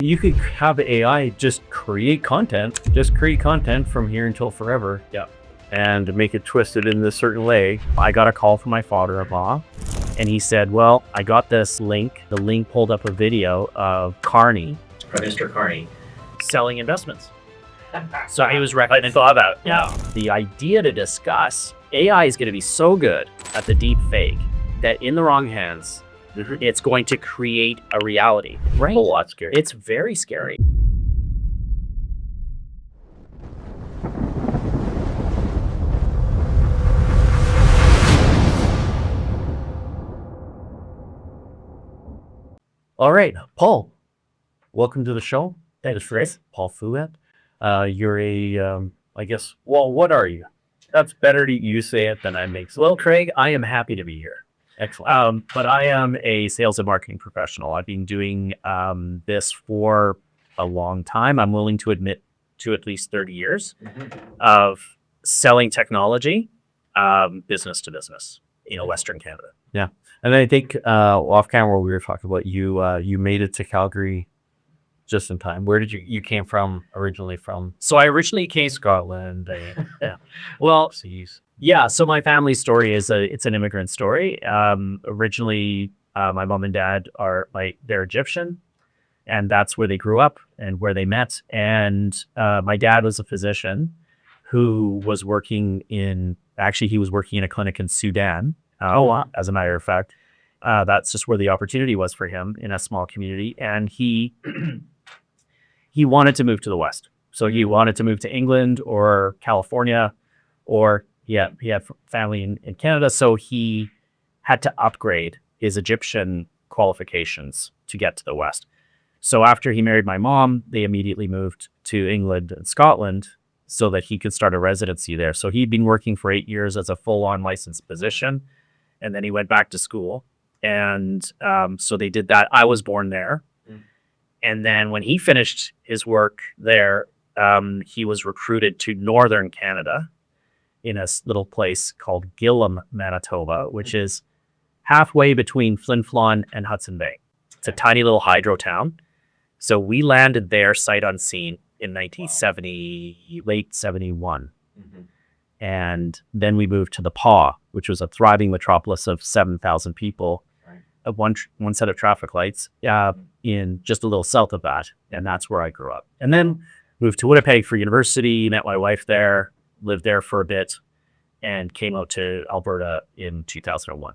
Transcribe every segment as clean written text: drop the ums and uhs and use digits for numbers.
You could have AI just create content from here until forever. Yeah. And make it twisted in this certain way. I got a call from my father-in-law and he said, well, I got this link. The link pulled up a video of Carney, Prime Minister Carney. selling investments. So he was I recommending. thought about it. Yeah. the idea to discuss AI is going to be so good at the deep fake that in the wrong hands, it's going to create a reality. Right? A lot scary. It's very scary. All right, Paul, welcome to the show. Thanks, Chris. Paul Fouet. You're I guess, well, what are you? That's better to you say it than I make. So, well, Craig, I am happy to be here. Excellent. But I am a sales and marketing professional. I've been doing this for a long time. I'm willing to admit to at least 30 years of selling technology, business to business, Western Canada. Yeah. And I think off camera we were talking about you made it to Calgary just in time. Where did you came from originally from? So I originally came Scotland. yeah. Well, Seas. yeah. So my family story is it's an immigrant story. Originally, my mom and dad they're Egyptian, and that's where they grew up and where they met. And my dad was a physician who was working in a clinic in Sudan. Oh, wow. As a matter of fact, that's just where the opportunity was for him in a small community. And he wanted to move to the West. So he wanted to move to England or California, or he had family in Canada. So he had to upgrade his Egyptian qualifications to get to the West. So after he married my mom, they immediately moved to England and Scotland so that he could start a residency there. So he'd been working for 8 years as a full-on licensed physician. And then he went back to school. And so they did that. I was born there. And then when he finished his work there, he was recruited to Northern Canada in a little place called Gillam, Manitoba, which is halfway between Flin Flon and Hudson Bay. It's a tiny little hydro town. So we landed there sight unseen in 1970, late 71. And then we moved to the Paw, which was a thriving metropolis of 7,000 people, one set of traffic lights in just a little south of that. And that's where I grew up. And then moved to Winnipeg for university, met my wife there, lived there for a bit, and came out to Alberta in 2001.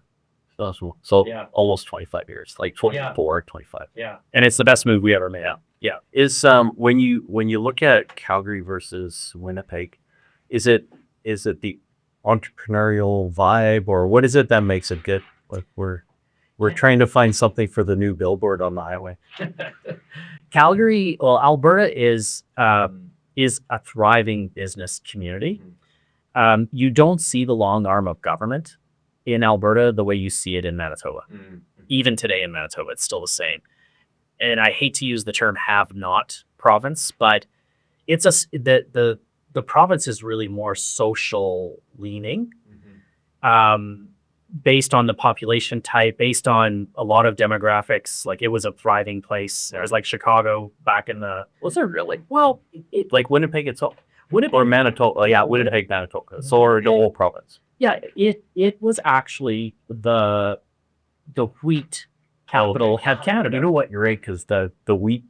Awesome. So Yeah. almost 25 years, like 24, 25. Yeah. And it's the best move we ever made. Yeah. Is when you look at Calgary versus Winnipeg, is it the entrepreneurial vibe, or what is it that makes it good? Like we're trying to find something for the new billboard on the highway. Alberta is a thriving business community. You don't see the long arm of government in Alberta the way you see it in Manitoba. Even today in Manitoba, it's still the same. And I hate to use the term have-not province, but it's the province is really more social leaning, based on the population type, based on a lot of demographics. Like, it was a thriving place. There was like Chicago back in the, Was there really? well, Like Winnipeg itself? Winnipeg, Or Manitoba? Oh, yeah, Winnipeg, Manitoba. So or the whole province. yeah, it was actually the wheat capital of Canada. You know what? You're right, because the wheat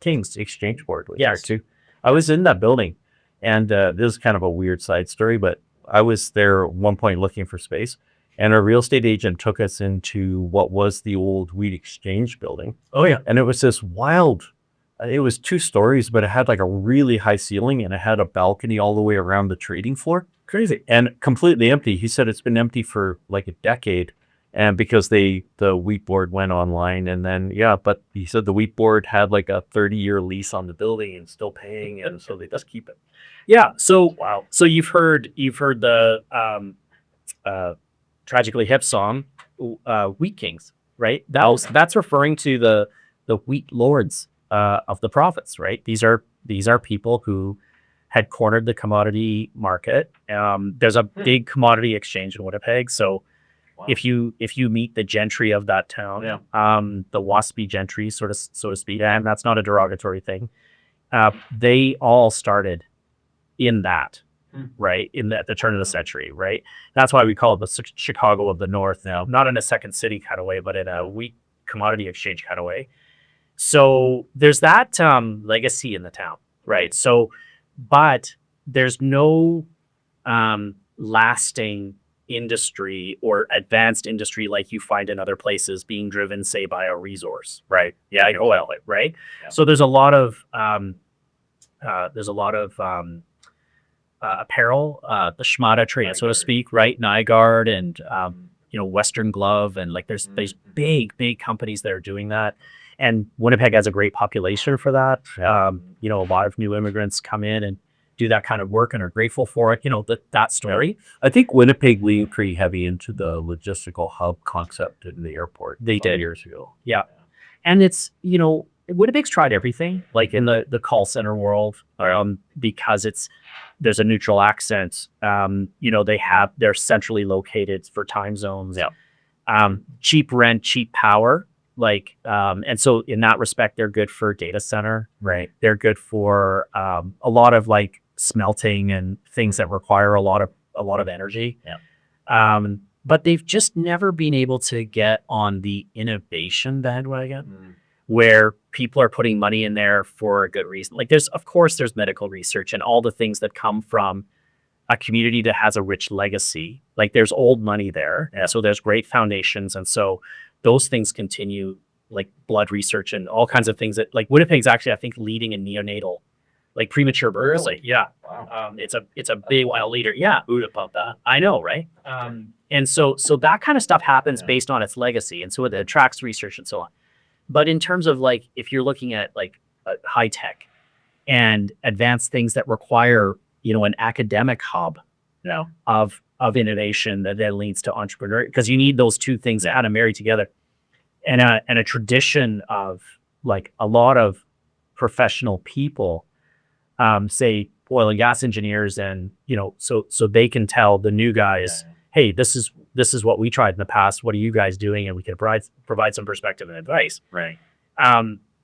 Kings Exchange Board was Yes. there too. I was in that building, and this is kind of a weird side story, but I was there at one point looking for space, and a real estate agent took us into what was the old wheat exchange building. Oh yeah. And it was this wild, it was 2 stories, but it had like a really high ceiling, and it had a balcony all the way around the trading floor. Crazy. And completely empty. He said it's been empty for like a decade. And because the wheat board went online, and then, but he said the wheat board had like a 30-year lease on the building and still paying. And so they just keep it. Yeah. So, wow. So you've heard the Tragically Hip song, Wheat Kings, right? That's referring to the wheat lords of the province, right? These are people who had cornered the commodity market. There's a big commodity exchange in Winnipeg. So if you meet the gentry of that town, the waspy gentry, so to speak, and that's not a derogatory thing, they all started in that, right? In the turn of the century, right? That's why we call it the Chicago of the North now, not in a second city kind of way, but in a weak commodity exchange kind of way. So there's that legacy in the town, right? So, but there's no lasting industry or advanced industry like you find in other places being driven, say, by a resource, right? Yeah, oil, right? Yeah. So there's a lot of apparel, the Schmada trade, so to speak, right? Nygaard and Western Glove, and like there's big companies that are doing that. And Winnipeg has a great population for that. A lot of new immigrants come in and do that kind of work and are grateful for it. That story. I think Winnipeg leaned pretty heavy into the logistical hub concept in the airport. They did years ago. Yeah. And it's, Winnipeg's tried everything, like in the call center world, because there's a neutral accent. They're centrally located for time zones. Yeah. Cheap rent, cheap power. And so in that respect, they're good for data center. Right. They're good for a lot of like smelting and things that require a lot of energy. Yeah. But they've just never been able to get on the innovation bandwagon where people are putting money in there for a good reason. Like there's medical research and all the things that come from a community that has a rich legacy. Like there's old money there. Yeah. So there's great foundations. And so those things continue, like blood research and all kinds of things that, like, Winnipeg's actually, I think, leading in neonatal, like premature births. Really? Yeah. Wow. It's a big wild leader. Yeah. Who'd have thought that? I know, right? And so that kind of stuff happens Yeah. based on its legacy. And so it attracts research and so on. But in terms of like, if you're looking at like high tech and advanced things that require, an academic hub of innovation that then leads to entrepreneurship, because you need those two things kind of married together, and a tradition of like a lot of professional people, say oil and gas engineers, and so they can tell the new guys, hey, this is what we tried in the past. What are you guys doing? And we can provide some perspective and advice. Right.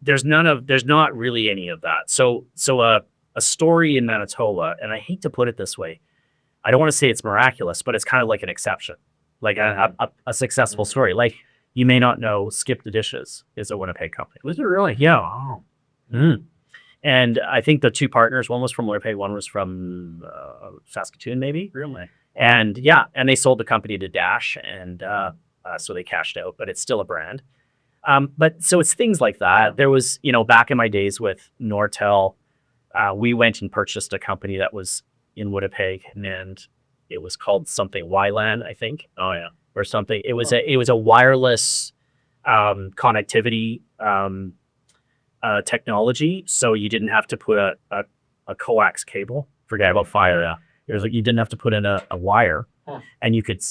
There's not really any of that. So a story in Manitoba, and I hate to put it this way, I don't want to say it's miraculous, but it's kind of like an exception, like a successful story. Like, you may not know Skip the Dishes is a Winnipeg company. Was it really? Yeah. Oh. And I think the two partners, one was from Winnipeg, one was from Saskatoon, maybe. Really? And they sold the company to Dash, and so they cashed out, but it's still a brand. But so it's things like that. There was, back in my days with Nortel, we went and purchased a company that was in Winnipeg, and it was called something YLAN, I think. Oh yeah. Or something. It was a wireless connectivity technology, so you didn't have to put a coax cable. Forget about fire. Yeah. It was like you didn't have to put in a wire, and you could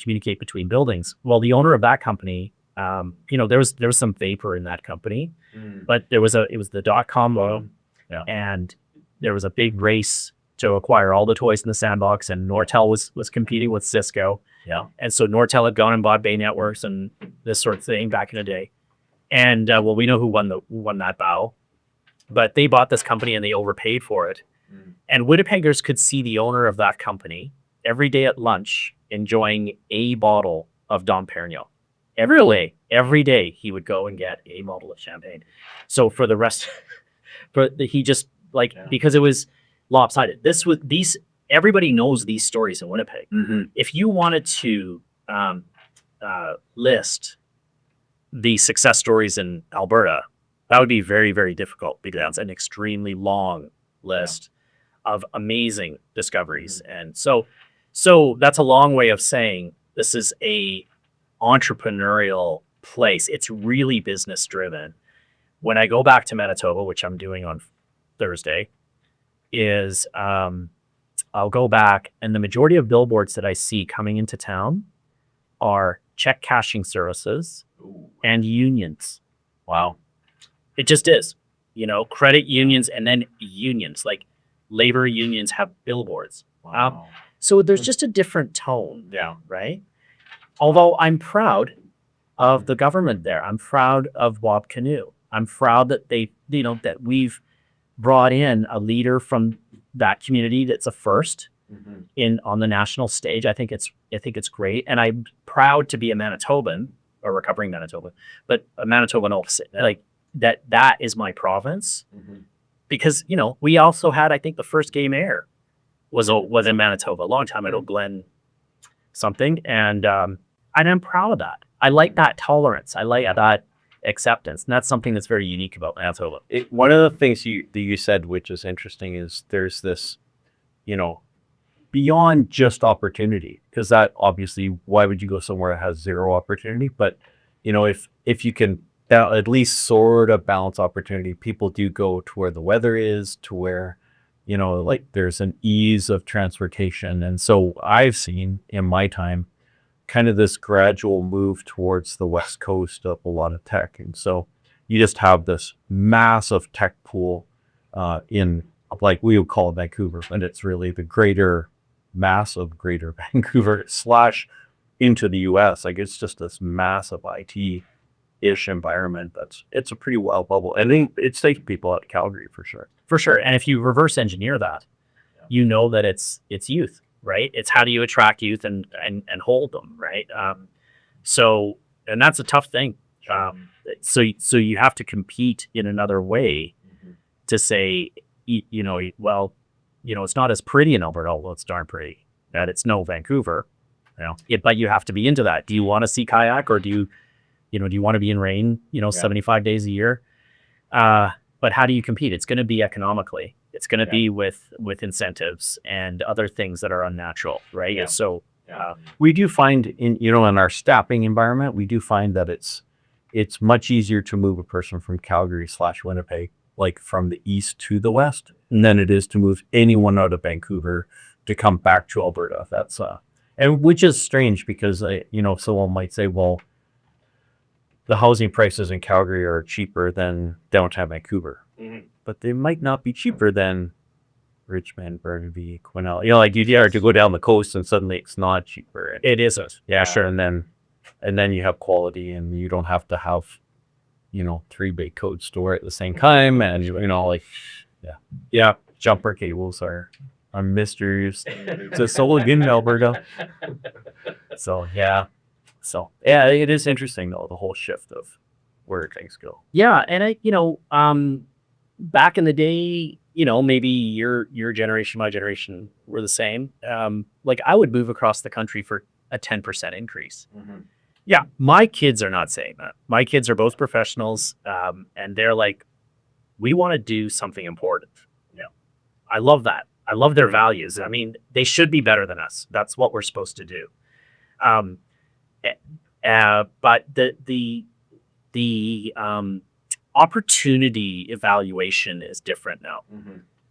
communicate between buildings. Well, the owner of that company, there was some vapor in that company, but it was the .com boom, and there was a big race to acquire all the toys in the sandbox, and Nortel was competing with Cisco. Yeah. And so Nortel had gone and bought Bay Networks and this sort of thing back in the day. And we know who won that battle, but they bought this company and they overpaid for it. And Winnipeggers could see the owner of that company every day at lunch enjoying a bottle of Dom Perignon. Every day he would go and get a bottle of champagne. So for the rest, he just because it was lopsided. Everybody knows these stories in Winnipeg. If you wanted to list the success stories in Alberta, that would be very, very difficult because it's an extremely long list of amazing discoveries. And so that's a long way of saying this is a entrepreneurial place. It's really business driven. When I go back to Manitoba, which I'm doing on Thursday, is I'll go back, and the majority of billboards that I see coming into town are check cashing services and unions. Wow. It just is, credit unions, and then unions, like labor unions have billboards. Wow. So there's just a different tone. Yeah. Right. although I'm proud of the government there. I'm proud of Wab Canoe. I'm proud that that we've brought in a leader from that community that's a first in on the national stage. I think it's great, and I'm proud to be a Manitoban, or recovering Manitoban, but a Manitoban also. Like that is my province, because we also had, I think, the first gay mayor was in Manitoba a long time ago, Glenn something, and I'm proud of that. I like that tolerance. I like that acceptance, and that's something that's very unique about Manitoba. One of the things you said, which is interesting, is there's this, beyond just opportunity, because that obviously, why would you go somewhere that has zero opportunity? But if you can at least sort of balance opportunity, people do go to where the weather is, to where like there's an ease of transportation. And so I've seen in my time kind of this gradual move towards the west coast of a lot of tech. And so you just have this massive tech pool in, like, we would call it Vancouver, and it's really the massive greater Vancouver / into the US. Like, it's just this massive IT-ish environment. It's a pretty wild bubble. And it's taking people out of Calgary for sure. For sure. And if you reverse engineer that, that it's youth, right? It's how do you attract youth and hold them, right? And that's a tough thing. So you have to compete in another way to say, it's not as pretty in Alberta, although it's darn pretty, that it's no Vancouver, but you have to be into that. Do you want to see kayak, or do you want to be in rain, 75 days a year? But how do you compete? It's going to be economically. It's going to be with incentives and other things that are unnatural, right? Yeah. So We do find in our staffing environment, we do find that it's much easier to move a person from Calgary / Winnipeg, like from the east to the west, than it is to move anyone out of Vancouver to come back to Alberta. That's and which is strange, because someone might say, well, the housing prices in Calgary are cheaper than downtown Vancouver, but they might not be cheaper than Richmond, Burnaby, Quesnel. Like you dare to go down the coast and suddenly it's not cheaper. And, it isn't. yeah, sure. And then you have quality, and you don't have to have 3 big code store at the same time, and jumper cables are mysteries to sold in Alberta. So it is interesting though, the whole shift of where things go. Yeah, and back in the day, maybe your generation, my generation were the same. Like, I would move across the country for a 10% increase. Yeah, my kids are not saying that. My kids are both professionals, and they're like, we want to do something important. I love that. I love their values. I mean, they should be better than us. That's what we're supposed to do. But the opportunity evaluation is different now.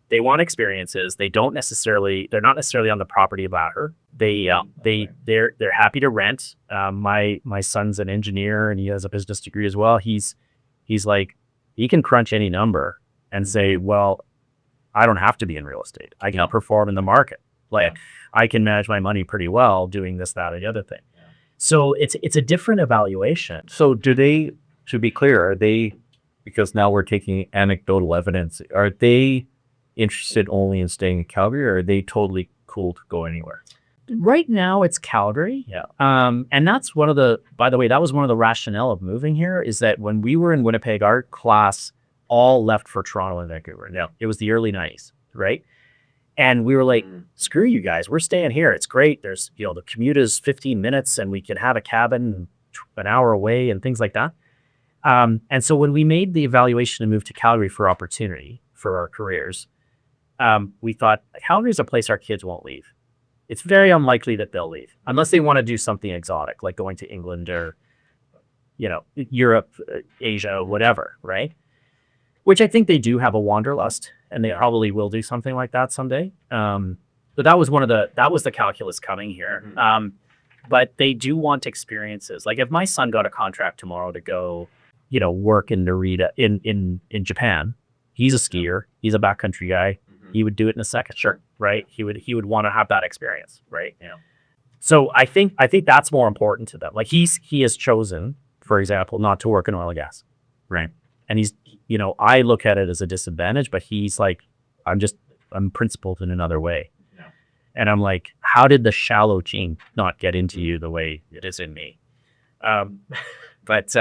They want experiences. They're not necessarily on the property ladder. They're happy to rent. My son's an engineer, and he has a business degree as well. He's like, he can crunch any number and say, well, I don't have to be in real estate. I can perform in the market. Like, I can manage my money pretty well doing this, that, or the other thing. So it's a different evaluation. So to be clear, are they, because now we're taking anecdotal evidence, are they interested only in staying in Calgary, or are they totally cool to go anywhere? Right now it's Calgary. Yeah. And that's by the way, that was one of the rationale of moving here, is that when we were in Winnipeg, our class all left for Toronto and Vancouver. Now, it was the early 90s, right? And we were like, screw you guys, we're staying here. It's great. There's, the commute is 15 minutes, and we can have a cabin an hour away and things like that. And so when we made the evaluation to move to Calgary for opportunity for our careers, we thought, Calgary is a place our kids won't leave. It's very unlikely that they'll leave unless they want to do something exotic, like going to England or, Europe, Asia, whatever, right? Which I think they do have a wanderlust, and they probably will do something like that someday. But that was the calculus coming here. But they do want experiences. Like, if my son got a contract tomorrow to go, work in Narita in Japan, he's a skier, he's a backcountry guy. He would do it in a second. Sure. Right. He would want to have that experience. Right. Yeah. So I think that's more important to them. Like he has chosen, for example, not to work in oil and gas. Right. And he's, I look at it as a disadvantage, but he's like, I'm principled in another way. Yeah. And I'm like, how did the shallow gene not get into you the way it is in me? But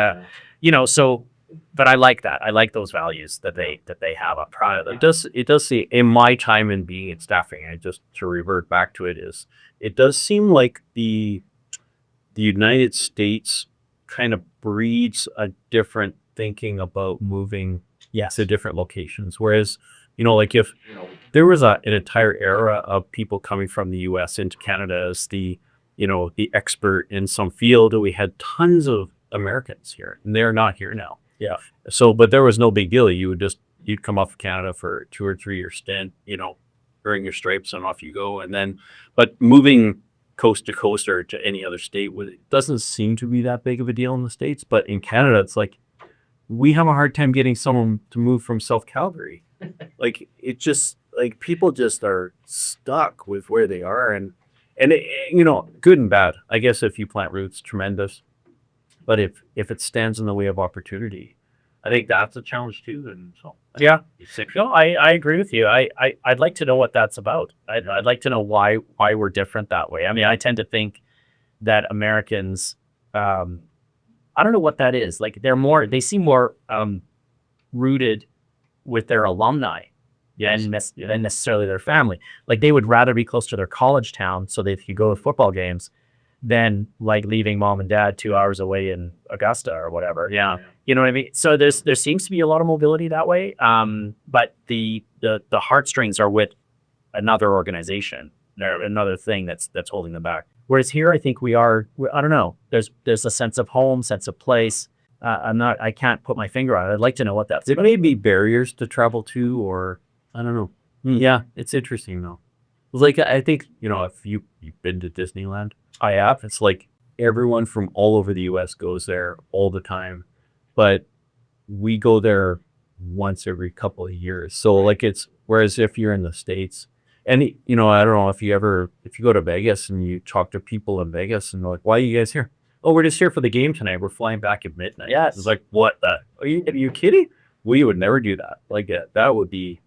but I like that. I like those values that they have. I'm proud of them. It does see in my time in being in staffing, and just to revert back to it does seem like the United States kind of breeds a different thinking about moving Yes. to different locations. Whereas, like if there was an entire era of people coming from the US into Canada as the expert in some field, and we had tons of Americans here, and they're not here now. Yeah. So, but there was no big deal. You'd come off of Canada for a 2 or 3 year stint, earn your stripes, and off you go. And then, but moving coast to coast or to any other state doesn't seem to be that big of a deal in the States. But in Canada, it's like we have a hard time getting someone to move from South Calgary. Like it just like people just are stuck with where they are, and good and bad. I guess if you plant roots, tremendous. But if it stands in the way of opportunity, I think that's a challenge too. And so Yeah. No, I agree with you. I'd like to know what that's about. I'd like to know why we're different that way. I mean, I tend to think that Americans, I don't know what that is. Like they seem more rooted with their alumni than necessarily their family. Like they would rather be close to their college town so they could go to football games than like leaving mom and dad 2 hours away in Augusta or whatever. yeah. You know what I mean? So there seems to be a lot of mobility that way. But the heartstrings are with another organization, or another thing that's holding them back. Whereas here, I think I don't know. There's a sense of home, sense of place. I can't put my finger on it. I'd like to know what that's There about. may be barriers to travel to, or I don't know. Yeah, it's interesting though. Like I think if you've been to Disneyland, I have. It's like everyone from all over the U.S. goes there all the time, but we go there once every couple of years. So like whereas if you're in the States, and I don't know if you go to Vegas and you talk to people in Vegas and they're like, why are you guys here? Oh, we're just here for the game tonight. We're flying back at midnight. Yes. It's like, what the? Are you kidding? We would never do that. Like that would be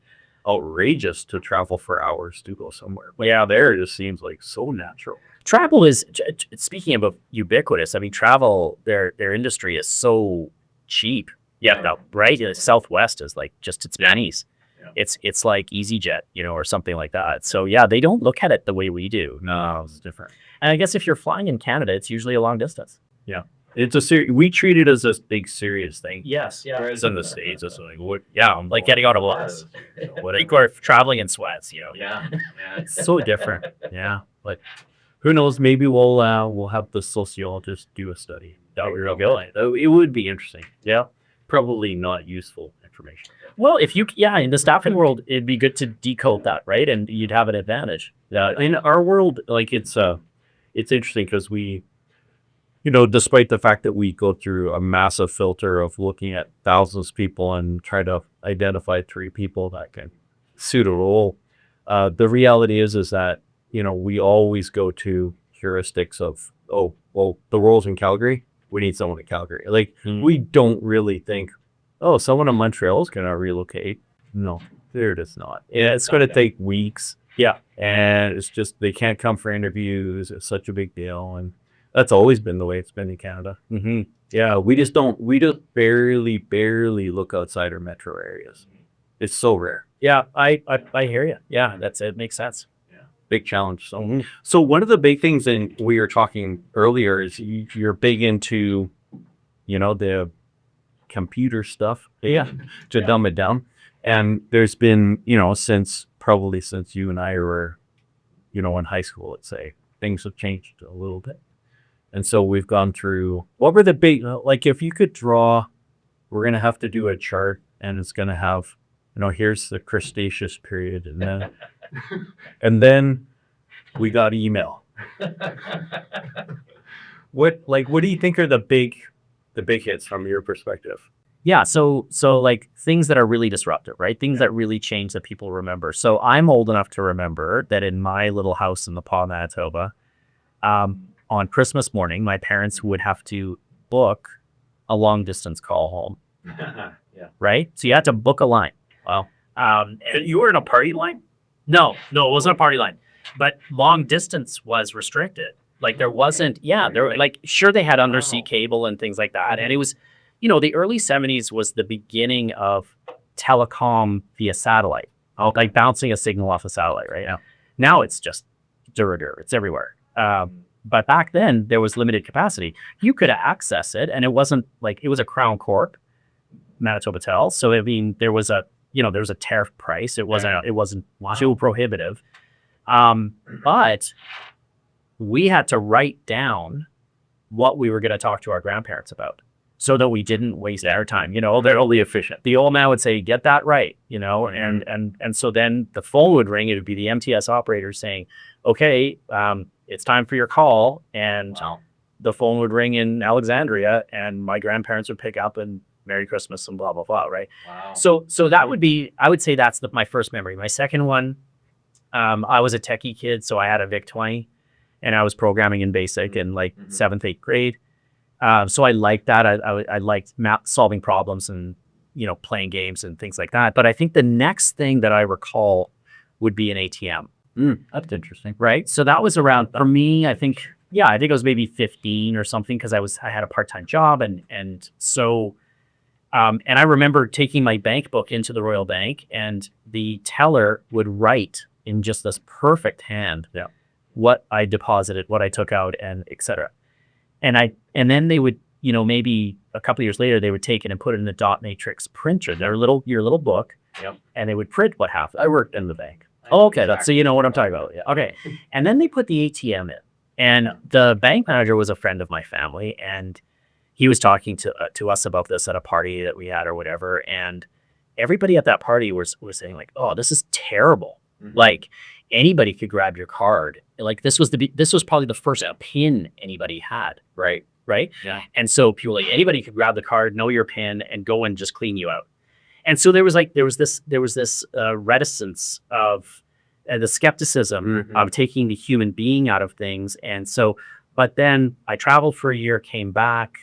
outrageous to travel for hours to go somewhere. But yeah, there it just seems like so natural. Travel is, speaking of ubiquitous, I mean, travel, their industry is so cheap. Yeah, no, right? Southwest is like just its pennies. Yeah. It's like EasyJet, or something like that. So yeah, they don't look at it the way we do. No, it's different. And I guess if you're flying in Canada, it's usually a long distance. Yeah. It's we treat it as a big serious thing. Yes, yeah. Whereas in the States, it's like, what? Yeah, I'm Like getting on a bus. Or traveling in sweats, Yeah. Yeah. It's so different. Yeah, but who knows? Maybe we'll have the sociologist do a study. That would really it would be interesting. Yeah, probably not useful information. Well, in the staffing world, it'd be good to decode that, right? And you'd have an advantage. Yeah, in our world, like it's interesting because we, despite the fact that we go through a massive filter of looking at thousands of people and try to identify 3 people that can suit a role, the reality is that we always go to heuristics of, oh, well, the role's in Calgary. We need someone in Calgary. Like we don't really think, oh, someone in Montreal is going to relocate. No, there it is not. Yeah, it's going to take weeks. Yeah. And it's just, they can't come for interviews. It's such a big deal. And that's always been the way it's been in Canada. Mm-hmm. Yeah. We just barely look outside our metro areas. It's so rare. Yeah, I hear you. Yeah, it makes sense. Big challenge. So one of the big things, and we were talking earlier, is you're big into, the computer stuff. Yeah. To dumb it down. And there's been, since you and I were, in high school, let's say, things have changed a little bit. And so we've gone through, what were the big, like if you could draw, we're going to have to do a chart, and it's going to have, here's the Cretaceous period. And then we got email. What do you think are the big hits from your perspective? Yeah, so like things that are really disruptive, right? Things that really change that people remember. So I'm old enough to remember that in my little house in the Pas, Manitoba, On Christmas morning, my parents would have to book a long distance call home, Yeah. right? So you had to book a line. Wow. And You were in a party line? no, it wasn't a party line, but long distance was restricted. Like there wasn't, there were like, sure, they had undersea Wow. cable and things like that. And it was, the early 70s was the beginning of telecom via satellite, like bouncing a signal off a satellite, right? Yeah. Now it's just it's everywhere. But back then there was limited capacity. You could access it, and it wasn't like it was a Crown Corp, Manitoba Tel. So I mean, there was a tariff price. It wasn't too prohibitive. But we had to write down what we were going to talk to our grandparents about, so that we didn't waste our time. They're only efficient. The old man would say, "Get that right," and so then the phone would ring. It would be the MTS operator saying, "Okay, it's time for your call," and the phone would ring in Alexandria, and my grandparents would pick up and Merry Christmas and blah blah blah, right? Wow. So that would be, I would say that's my first memory. My second one, I was a techie kid, so I had a VIC-20, and I was programming in BASIC in like 7th, 8th grade. So I liked that. I liked solving problems and playing games and things like that. But I think the next thing that I recall would be an ATM. That's interesting. Right. So that was around, for me, I think it was maybe 15 or something, because I had a part-time job, and so and I remember taking my bank book into the Royal Bank, and the teller would write in just this perfect hand what I deposited, what I took out, and etc. And then they would, maybe a couple of years later, they would take it and put it in the dot matrix printer, your little book, and they would print what happened. I worked in the bank. Oh, okay. So you know what I'm talking about. Yeah. Okay. And then they put the ATM in, and the bank manager was a friend of my family, and he was talking to us about this at a party that we had or whatever. And everybody at that party was saying like, "Oh, this is terrible. Like anybody could grab your card. Like this was probably the first PIN anybody had. Right. Yeah. And so people like, anybody could grab the card, know your PIN, and go and just clean you out." And so there was this reticence of the skepticism of taking the human being out of things. And so, but then I traveled for a year, came back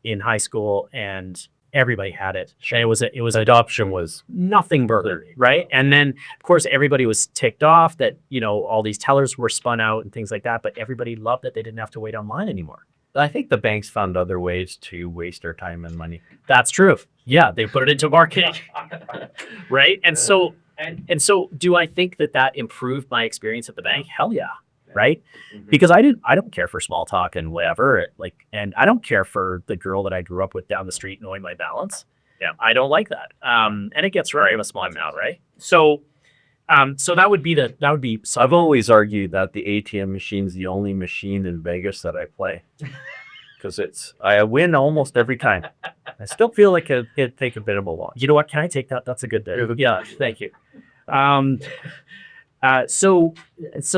in high school, and everybody had it. And it was Adoption was nothing burger, right? And then of course everybody was ticked off that all these tellers were spun out and things like that, but everybody loved that they didn't have to wait online anymore. I think the banks found other ways to waste their time and money. That's true. Yeah, they put it into marketing, right? And so do I think that improved my experience at the bank? Hell yeah, right? Because I don't care for small talk and whatever, and I don't care for the girl that I grew up with down the street knowing my balance. Yeah, I don't like that. And it gets very a small amount, right? So that would be. So I've always argued that the ATM machine's the only machine in Vegas that I play, because I win almost every time. I still feel like it'd take a bit of a loss. You know what? Can I take that? That's a good day. Yeah, thank you. So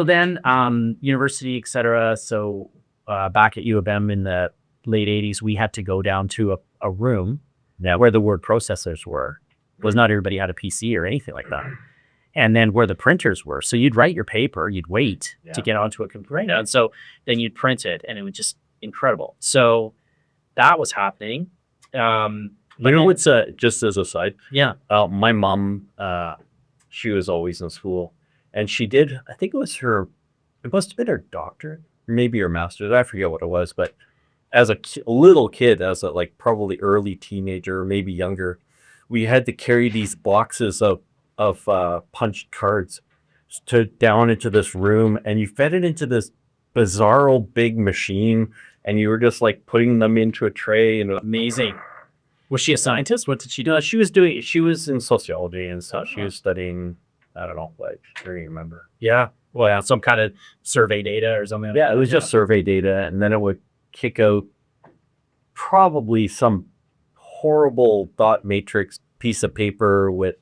then university, etc. So back at U of M in the late 80s, we had to go down to a room where the word processors were. Was not everybody had a PC or anything like that. And then where the printers were. So you'd write your paper, you'd wait to get onto a computer. And so then you'd print it, and it was just incredible. So that was happening. It's just as a side. Yeah. My mom, she was always in school, and she did, I think it must have been her doctorate, maybe her master's. I forget what it was, but as a little kid, as a like probably early teenager, maybe younger, we had to carry these boxes of punched cards down into this room, and you fed it into this bizarro big machine, and you were just like putting them into a tray. And amazing. Was she a scientist? What did she do? She was in sociology and stuff. She was studying, I don't know, like, I don't even remember. Yeah. Well, yeah, some kind of survey data or something. Yeah, it was just survey data, and then it would kick out probably some horrible dot matrix piece of paper with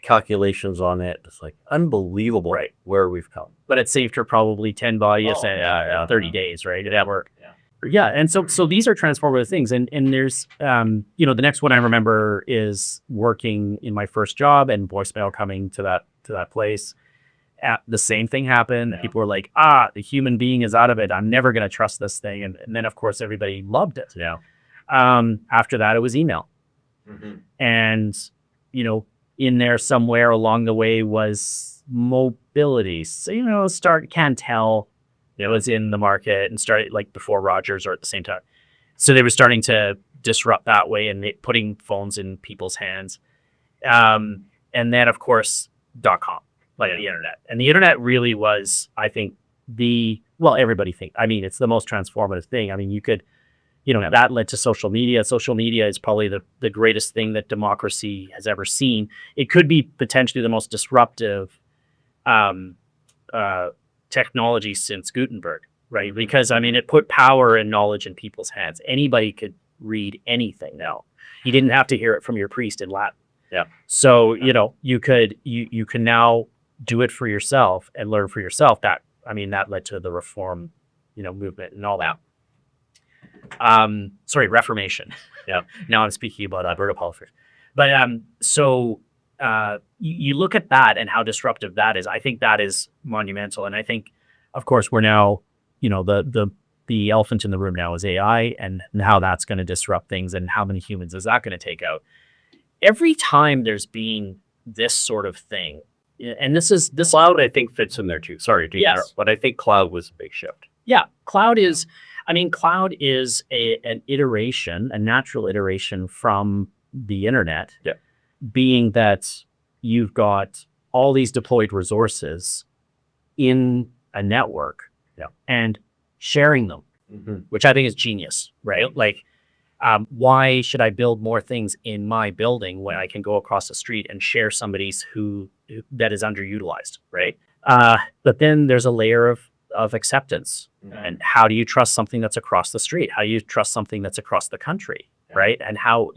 calculations on it. It's like unbelievable, right, where we've come. But it saved her probably 10 bodies and 30 days, right? At work. Yeah. And so these are transformative things. And there's, the next one I remember is working in my first job and voicemail coming to that place. the same thing happened. Yeah. People were like, the human being is out of it. I'm never going to trust this thing. And then, of course, everybody loved it. Yeah. After that, it was email. Mhm. And, in there somewhere along the way was mobility. So, Cantel, it was in the market and started like before Rogers or at the same time. So they were starting to disrupt that way and putting phones in people's hands. And then, of course, .com, like the internet. And the internet really was, I think, everybody thinks, it's the most transformative thing. You could, that led to social media. Social media is probably the greatest thing that democracy has ever seen. It could be potentially the most disruptive technology since Gutenberg, right? Because, it put power and knowledge in people's hands. Anybody could read anything now. You didn't have to hear it from your priest in Latin. Yeah. So, you can now do it for yourself and learn for yourself. That led to the reform, movement and all that. Reformation. Yeah. Now I'm speaking about Alberta politics. But you look at that and how disruptive that is. I think that is monumental. And I think, of course, we're now, the elephant in the room now is AI and how that's going to disrupt things and how many humans is that going to take out. Every time there's been this sort of thing, and this Cloud, I think, fits in there too. Sorry to interrupt, but I think cloud was a big shift. Yeah, cloud is an iteration, a natural iteration from the internet. Yeah. Being that you've got all these deployed resources in a network, yeah, and sharing them, mm-hmm. which I think is genius, right? Like, why should I build more things in my building when I can go across the street and share somebody's that is underutilized, right? But then there's a layer of acceptance. Mm-hmm. And how do you trust something that's across the street? How do you trust something that's across the country, right? And how,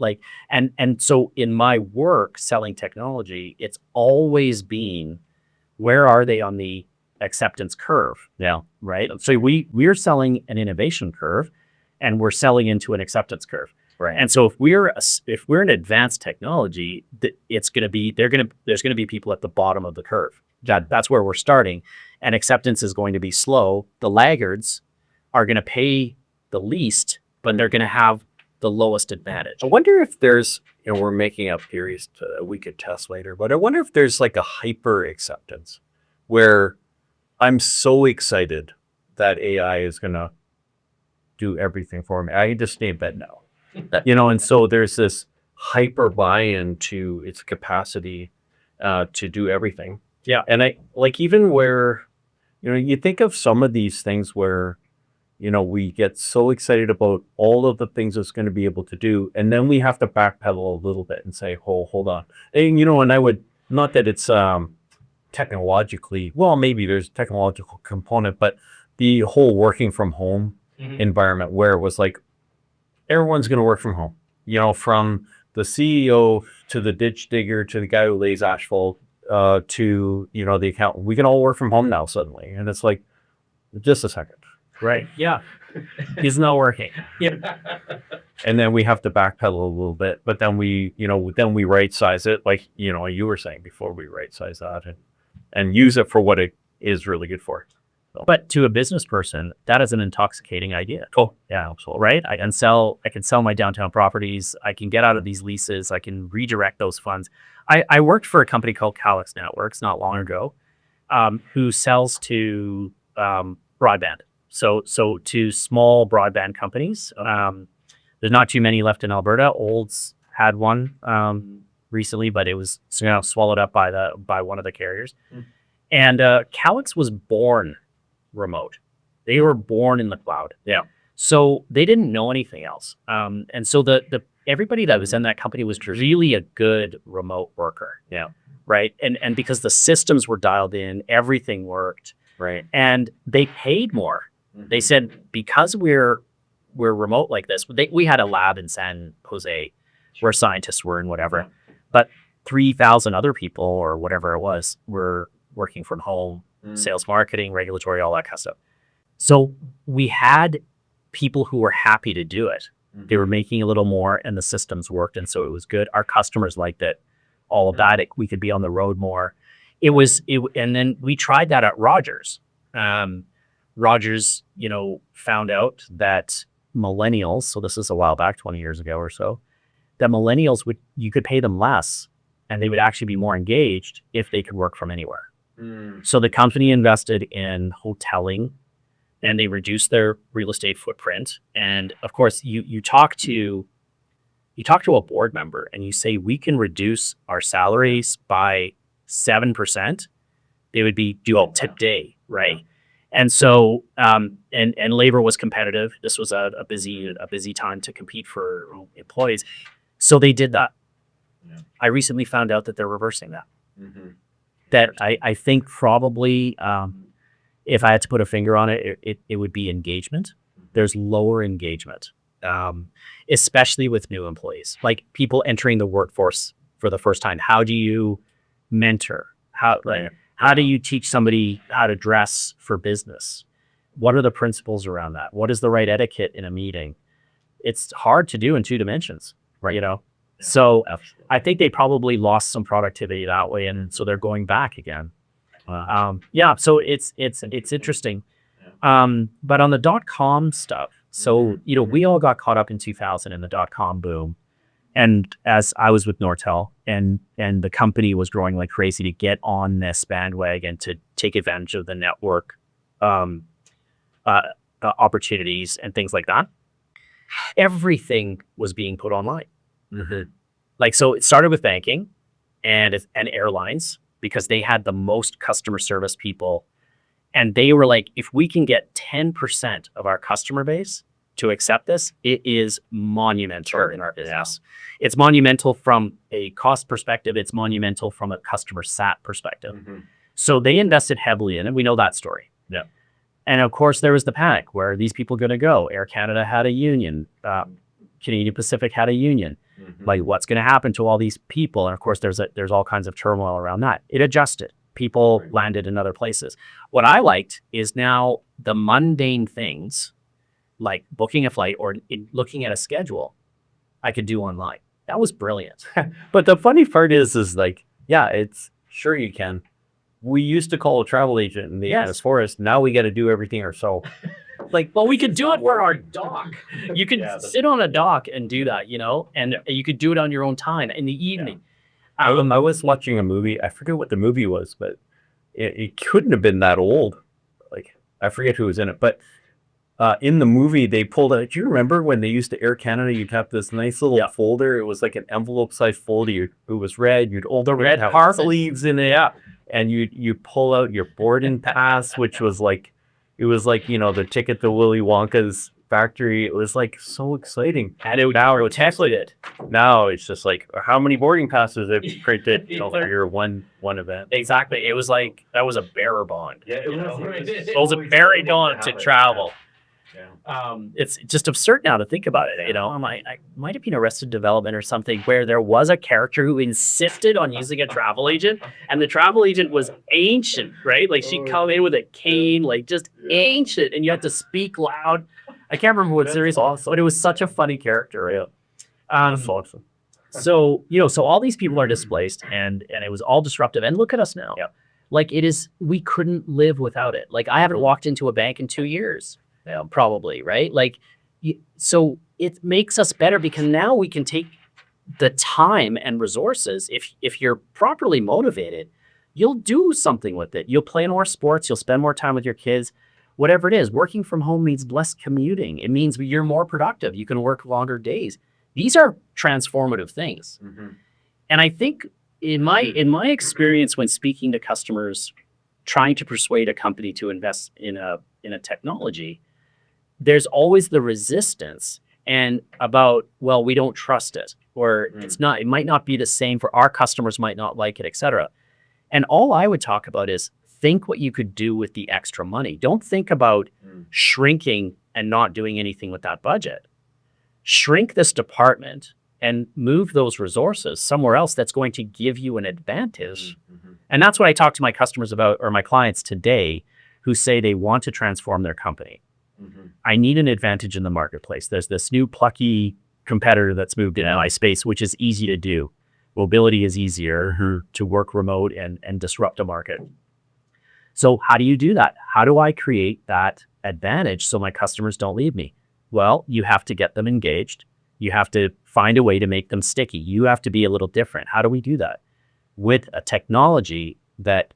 and so in my work selling technology, it's always been, where are they on the acceptance curve? Yeah. Right. So we're selling an innovation curve, and we're selling into an acceptance curve. Right. And so if we're an advanced technology, there's going to be people at the bottom of the curve. That's where we're starting, and acceptance is going to be slow. The laggards are going to pay the least, but they're going to have the lowest advantage. I wonder if there's, we're making up theories we could test later, but I wonder if there's like a hyper acceptance where I'm so excited that AI is going to do everything for me. I just stay in bed now, and so there's this hyper buy-in to its capacity to do everything. Yeah. And I like, even where, you think of some of these things where, we get so excited about all of the things it's going to be able to do. And then we have to backpedal a little bit and say, hold on. And, and I would, not that it's technologically, well, maybe there's a technological component, but the whole working from home environment where it was like, everyone's going to work from home, from the CEO to the ditch digger to the guy who lays asphalt to, the accountant. We can all work from home now suddenly. And it's like, just a second. Right. Yeah. He's not working. Yeah. And then we have to backpedal a little bit, but then we right size it, like, you were saying before, we right size that and use it for what it is really good for. So. But to a business person, that is an intoxicating idea. Oh, yeah, absolutely. Right. I can sell my downtown properties. I can get out of these leases. I can redirect those funds. I worked for a company called Calix Networks not long ago, who sells to broadband. So to small broadband companies. There's not too many left in Alberta. Olds had one recently, but it was swallowed up by one of the carriers. And Calix was born remote. They were born in the cloud. Yeah. So they didn't know anything else. And so the everybody that was in that company was really a good remote worker. Yeah. Right. And because the systems were dialed in, everything worked. Right. And they paid more. They said, because we're remote like this, we had a lab in San Jose where scientists were and whatever, but 3,000 other people or whatever it was were working from home, sales, marketing, regulatory, all that kind of stuff. So we had people who were happy to do it. They were making a little more and the systems worked. And so it was good. Our customers liked it, all of that. We could be on the road more. And then we tried that at Rogers. Rogers, found out that millennials, so this is a while back, 20 years ago or so, that millennials you could pay them less and they would actually be more engaged if they could work from anywhere. So the company invested in hoteling and they reduced their real estate footprint. And of course, you talk to a board member and you say, we can reduce our salaries by 7%, they would be dual today, right? And so, and labor was competitive. This was a busy time to compete for employees. So they did that. Yeah. I recently found out that they're reversing that. Mm-hmm. That I think probably, if I had to put a finger on it, it would be engagement. There's lower engagement, especially with new employees, like people entering the workforce for the first time. How do you mentor? How do you teach somebody how to dress for business? What are the principles around that? What is the right etiquette in a meeting? It's hard to do in 2 dimensions, Right. So Absolutely. I think they probably lost some productivity that way, and so they're going back again. So it's interesting. But on the .com stuff, so we all got caught up in 2000 in the .com boom, and as I was with Nortel, and the company was growing like crazy to get on this bandwagon to take advantage of the network opportunities and things like that. Everything was being put online. Like, so it started with banking and airlines, because they had the most customer service people. And they were like, if we can get 10% of our customer base to accept this, it is monumental in our business. It's monumental from a cost perspective. It's monumental from a customer sat perspective. So they invested heavily in it. We know that story. Yeah. And of course, there was the panic. Where are these people going to go? Air Canada had a union. Canadian Pacific had a union. Like, what's going to happen to all these people? And of course, there's all kinds of turmoil around that. It adjusted. People landed in other places. What I liked is now the mundane things, like booking a flight or looking at a schedule, I could do online. That was brilliant. But the funny part is like, yeah, it's sure you can. We used to call a travel agent in the Anna's Forest. Now we got to do everything ourselves. Like, well, we could do it where our dock. You could Yeah, sit on a dock and do that, and you could do it on your own time in the evening. I was watching a movie. I forget what the movie was, but it couldn't have been that old. Like, I forget who was in it, but in the movie they pulled out. Do you remember when they used to Air Canada? You'd have this nice little folder. It was like an envelope-sized folder. It was red. You'd hold the red car sleeves in it, and you pull out your boarding pass, which was like, it was like, the ticket to Willy Wonka's factory. It was like so exciting. And now it tested it. Now it's just like, how many boarding passes have you printed for your one event? Exactly. It was like, that was a bearer bond. Yeah, It was a bearer bond to travel. Yeah. It's just absurd now to think about it. I might have been Arrested Development or something, where there was a character who insisted on using a travel agent, and the travel agent was ancient, right? Like, she'd come in with a cane, like just ancient, and you had to speak loud. I can't remember what series, but it was such a funny character. Right? That's awesome. So all these people are displaced, and it was all disruptive. And look at us now. Yeah. Like, we couldn't live without it. Like, I haven't walked into a bank in 2 years. Probably, right? Like, so it makes us better, because now we can take the time and resources. If you're properly motivated, you'll do something with it. You'll play more sports. You'll spend more time with your kids. Whatever it is, working from home means less commuting. It means you're more productive. You can work longer days. These are transformative things. And I think in my experience, when speaking to customers, trying to persuade a company to invest in a technology, there's always the resistance and about, well, we don't trust it, or it might not be the same for our customers, might not like it, etc. And all I would talk about is, think what you could do with the extra money. Don't think about shrinking and not doing anything with that budget. Shrink this department and move those resources somewhere else that's going to give you an advantage. And that's what I talk to my customers about, or my clients today, who say they want to transform their company. I need an advantage in the marketplace. There's this new plucky competitor that's moved in my space, which is easy to do, Mobility is easier to work remote and disrupt a market. So how do you do that? How do I create that advantage so my customers don't leave me? Well, you have to get them engaged. You have to find a way to make them sticky. You have to be a little different. How do we do that? With a technology that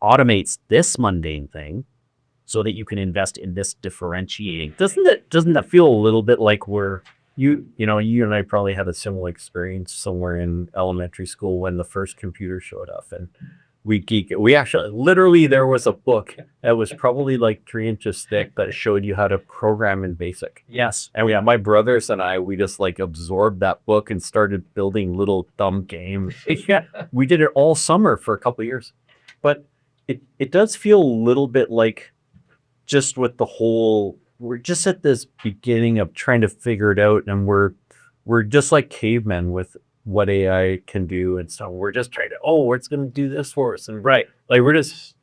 automates this mundane thing so that you can invest in this differentiating. Doesn't that feel a little bit like You and I probably had a similar experience somewhere in elementary school when the first computer showed up, and we actually literally there was a book that was probably like 3 inches thick that showed you how to program in BASIC. yes. And my brothers and I, we just like absorbed that book and started building little dumb games. Yeah, we did it all summer for a couple of years. But it does feel a little bit like just with the whole, we're just at this beginning of trying to figure it out, and we're just like cavemen with what AI can do, and so we're just trying to, it's going to do this for us, and like we're just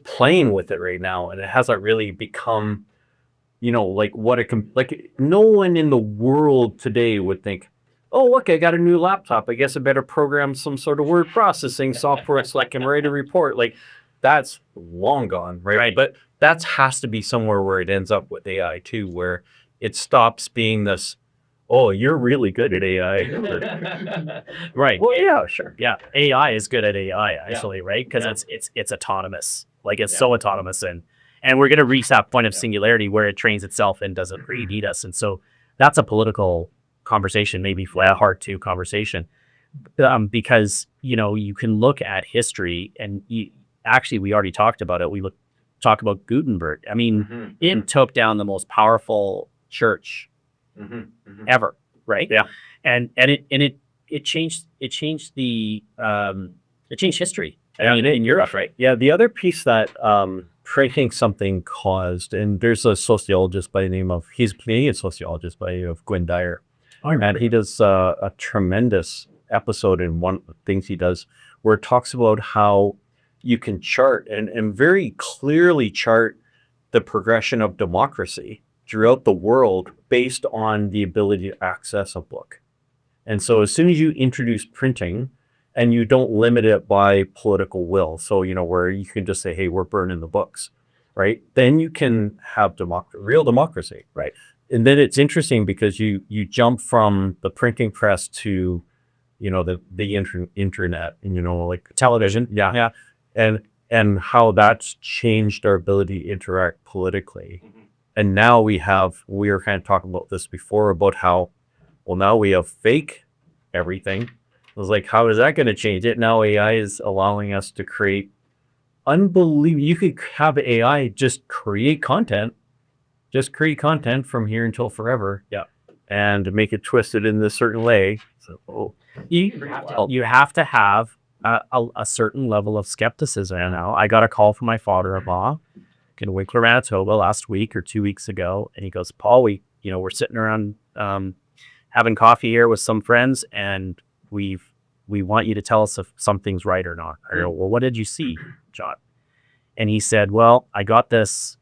playing with it right now, and it hasn't really become, like what it can, like no one in the world today would think, oh look, I got a new laptop, I guess I better program some sort of word processing software so I can write a report. Like that's long gone, right? But that has to be somewhere where it ends up with AI too, where it stops being this, oh, you're really good at AI. Right. Well, yeah, sure. Yeah. AI is good at AI actually, right? Because it's autonomous. Like it's so autonomous, and we're gonna reach that point of singularity where it trains itself and doesn't really need us. And so that's a political conversation, maybe a hard to conversation. Because you can look at history, and actually we already talked about it. Talk about Gutenberg. I mean, it took down the most powerful church ever, right? Yeah. And it changed the it changed history. I mean, in Europe, right? Yeah, the other piece that printing something caused, and there's a sociologist by the name of, he's a Canadian sociologist by the name of Gwyn Dyer, and he does a tremendous episode in one of the things he does where it talks about how you can chart and very clearly chart the progression of democracy throughout the world based on the ability to access a book. And so as soon as you introduce printing and you don't limit it by political will, so where you can just say, hey, we're burning the books, right? Then you can have real democracy, right? And then it's interesting because you jump from the printing press to the internet, and like Television. yeah. And how that's changed our ability to interact politically. And now we were kind of talking about this before about how, well, now we have fake everything. I was like, how is that going to change it? Now AI is allowing us to create unbelievable. You could have AI just create content from here until forever. Yeah. And make it twisted in this certain way. So, You have to have a certain level of skepticism. Now, I got a call from my father-in-law in Winkler, Manitoba last week or 2 weeks ago, and he goes, Paul, we're sitting around having coffee here with some friends, and we want you to tell us if something's right or not. I go, well, what did you see, John? And he said, well, I got this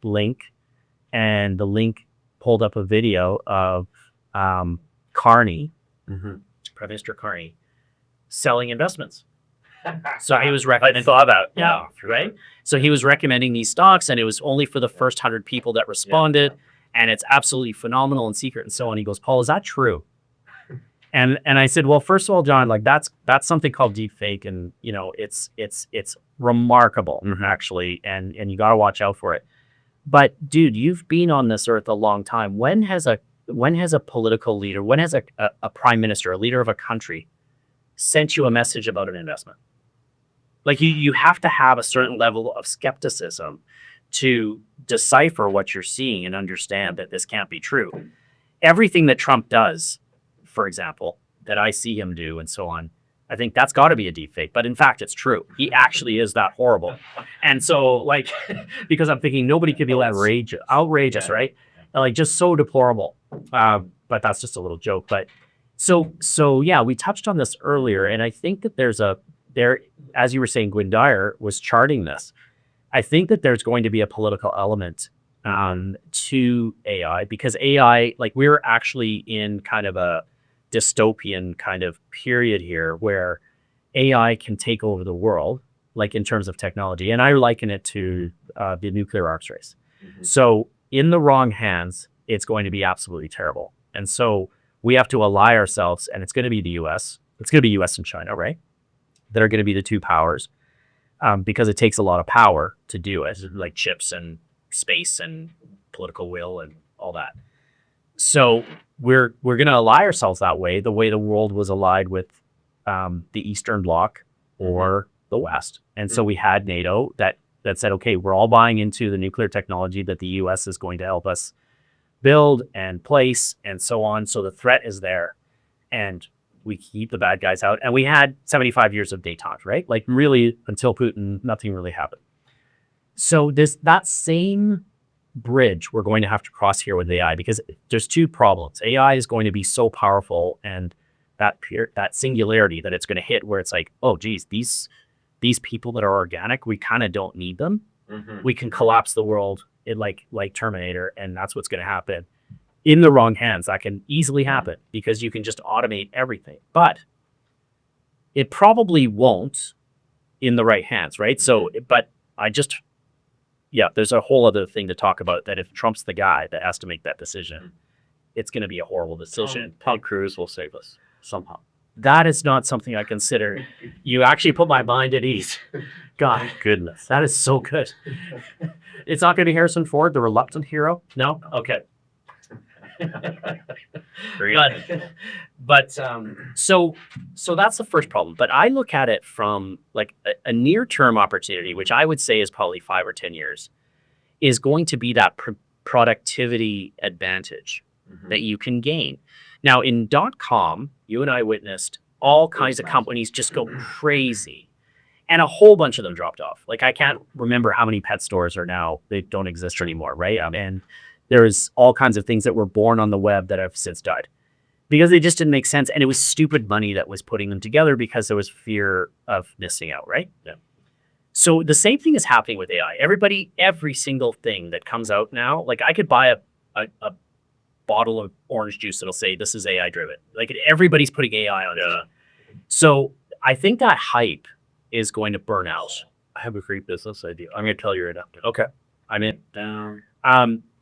link, and the link pulled up a video of Carney, Prime Minister Carney, selling investments. So he was recommending. I saw that. Yeah, right. So he was recommending these stocks, and it was only for the first 100 people that responded, and it's absolutely phenomenal and secret and so on. He goes, Paul, is that true? And I said, well, first of all, John, like that's something called deep fake, and it's remarkable actually, and you got to watch out for it. But dude, you've been on this earth a long time. When has a political leader, when has a prime minister, a leader of a country, sent you a message about an investment? Like you have to have a certain level of skepticism to decipher what you're seeing and understand that this can't be true. Everything that Trump does, for example, that I see him do and so on, I think that's got to be a deep fake. But in fact, it's true. He actually is that horrible. And so, like, because I'm thinking nobody could be outrageous, right? Like just so deplorable. But that's just a little joke. But so yeah, we touched on this earlier, and I think that there, as you were saying, Gwyn Dyer was charting this. I think that there's going to be a political element to AI, because AI, like we're actually in kind of dystopian kind of period here where AI can take over the world, like in terms of technology. And I liken it to the nuclear arms race. So in the wrong hands, it's going to be absolutely terrible. And so we have to ally ourselves, and it's going to be the US. It's going to be US and China, right? That are going to be the two powers, because it takes a lot of power to do it, like chips and space and political will and all that. So we're going to ally ourselves that way, the way the world was allied with the Eastern Bloc or the West. And so we had NATO that said, okay, we're all buying into the nuclear technology that the US is going to help us build and place and so on. So the threat is there, and we keep the bad guys out. And we had 75 years of détente, right? Like really, until Putin, nothing really happened. So that same bridge we're going to have to cross here with AI, because there's two problems. AI is going to be so powerful, and that singularity that it's going to hit where it's like, oh geez, these people that are organic, we kind of don't need them. We can collapse the world in like Terminator, and that's what's going to happen. In the wrong hands, that can easily happen because you can just automate everything. But it probably won't in the right hands, right? So, but there's a whole other thing to talk about, that if Trump's the guy that has to make that decision, it's going to be a horrible decision. Tom Cruise will save us somehow. That is not something I consider. You actually put my mind at ease. God, Goodness. that is so good. It's not going to be Harrison Ford, the reluctant hero? No? Okay. But so that's the first problem. But I look at it from like a near-term opportunity, which I would say is probably 5 or 10 years, is going to be that productivity advantage that you can gain. Now in .com, you and I witnessed all kinds of companies just go crazy, and a whole bunch of them dropped off. Like I can't remember how many pet stores are now, they don't exist anymore, right? And there's all kinds of things that were born on the web that have since died because they just didn't make sense. And it was stupid money that was putting them together because there was fear of missing out, right? Yeah. So the same thing is happening with AI. Every single thing that comes out now, like I could buy a bottle of orange juice that'll say this is AI driven. Like everybody's putting AI on it. So I think that hype is going to burn out. I have a great business idea. I'm going to tell you right after. Okay. I'm in.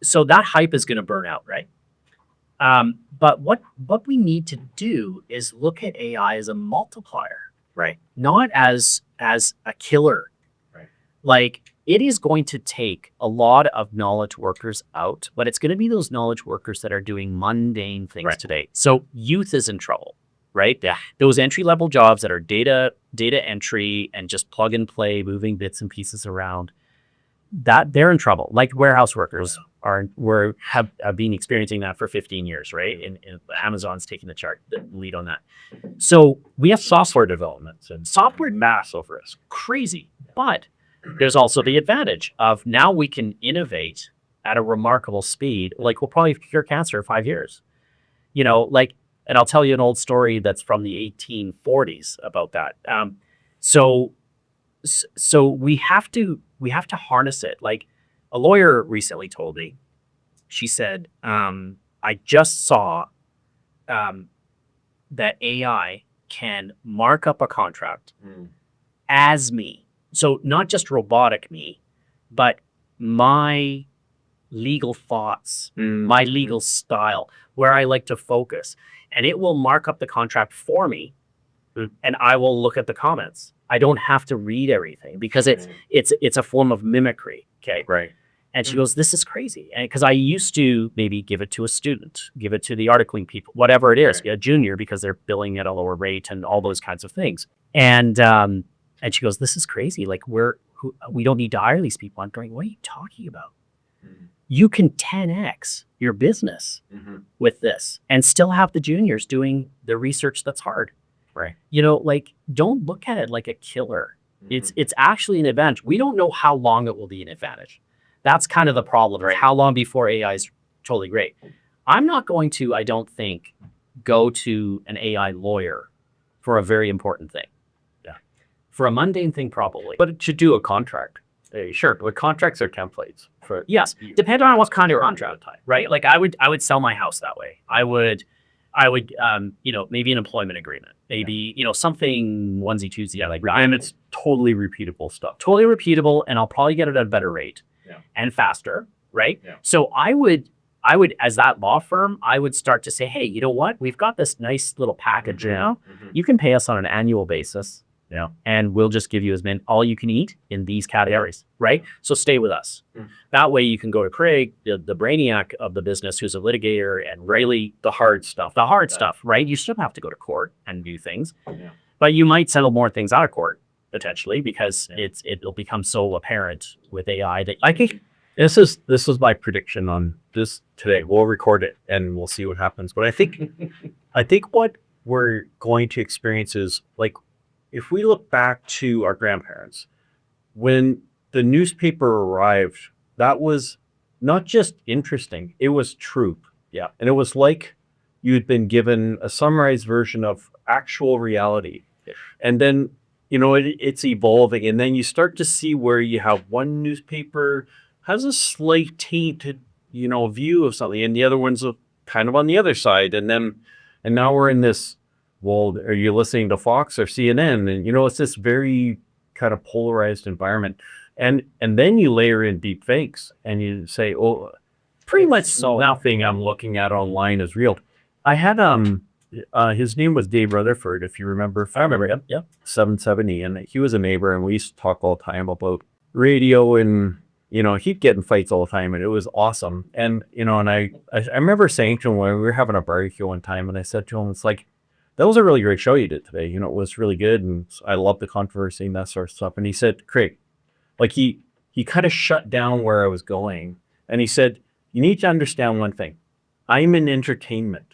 So that hype is going to burn out, right? But what we need to do is look at AI as a multiplier, right? Not as a killer. Right. Like it is going to take a lot of knowledge workers out, but it's going to be those knowledge workers that are doing mundane things today. So youth is in trouble, right? Yeah. Those entry-level jobs that are data entry and just plug and play, moving bits and pieces around, that they're in trouble. Like warehouse workers have been experiencing that for 15 years, right? And Amazon's taking the lead on that. So we have Software development and software, massive risk. crazy, but there's also the advantage of now we can innovate at a remarkable speed. Like we'll probably cure cancer in 5 years, and I'll tell you an old story that's from the 1840s about that. So we have to harness it. Like a lawyer recently told me, she said, I just saw that AI can mark up a contract as me. So not just robotic me, but my legal thoughts, my legal style, where I like to focus. And it will mark up the contract for me, and I will look at the comments. I don't have to read everything because it's a form of mimicry. Okay. Right. And she goes, this is crazy. And because I used to maybe give it to a student, give it to the articling people, whatever it is, a junior, because they're billing at a lower rate and all those kinds of things. And she goes, this is crazy. Like we don't need to hire these people. I'm going, what are you talking about? You can 10x your business with this and still have the juniors doing the research that's hard. Right. Like don't look at it like a killer. It's actually an advantage. We don't know how long it will be an advantage. That's kind of the problem. Right. How long before AI is totally great? I'm not going to, I don't think, go to an AI lawyer for a very important thing. Yeah. For a mundane thing, probably. But it should do a contract. Sure. But contracts are templates. Yes. Depending on what kind of contract, right? Like I would sell my house that way. I would I would, maybe an employment agreement, maybe, something onesie twosie, like And it's totally repeatable stuff. totally repeatable, and I'll probably get it at a better rate Yeah. and faster, right? Yeah. So I would, as that law firm, I would start to say, hey, you know what? We've got this nice little package now. Mhm. You can pay us on an annual basis. Yeah. And we'll just give you as many, all you can eat in these categories, right? So stay with us. Mm. That way you can go to Craig, the brainiac of the business, who's a litigator, and really The hard stuff. the hard Yeah. stuff, right? You still have to go to court and do things, Yeah. but you might settle more things out of court potentially because Yeah. it'll become so apparent with AI that I think this is my prediction on this today. We'll record it and we'll see what happens. But I think what we're going to experience is, like, if we look back to our grandparents, when the newspaper arrived, that was not just interesting, it was truth. Yeah. And it was like you'd been given a summarized version of actual reality. Yeah. And then, it's evolving. And then you start to see where you have one newspaper has a slight tainted, view of something, and the other one's kind of on the other side. And now we're in this, well, are you listening to Fox or CNN? And, it's this very kind of polarized environment. And then you layer in deep fakes and you say, oh, pretty much nothing I'm looking at online is real. I had, his name was Dave Rutherford, if you remember. I remember him. Yeah. 770. And he was a neighbor, and we used to talk all the time about radio, and, he'd get in fights all the time, and it was awesome. And, and I remember saying to him when we were having a barbecue one time, and I said to him, it's like, that was a really great show you did today. It was really good. And I love the controversy and that sort of stuff. And he said, Craig, like he kind of shut down where I was going. And he said, you need to understand one thing. I'm in entertainment.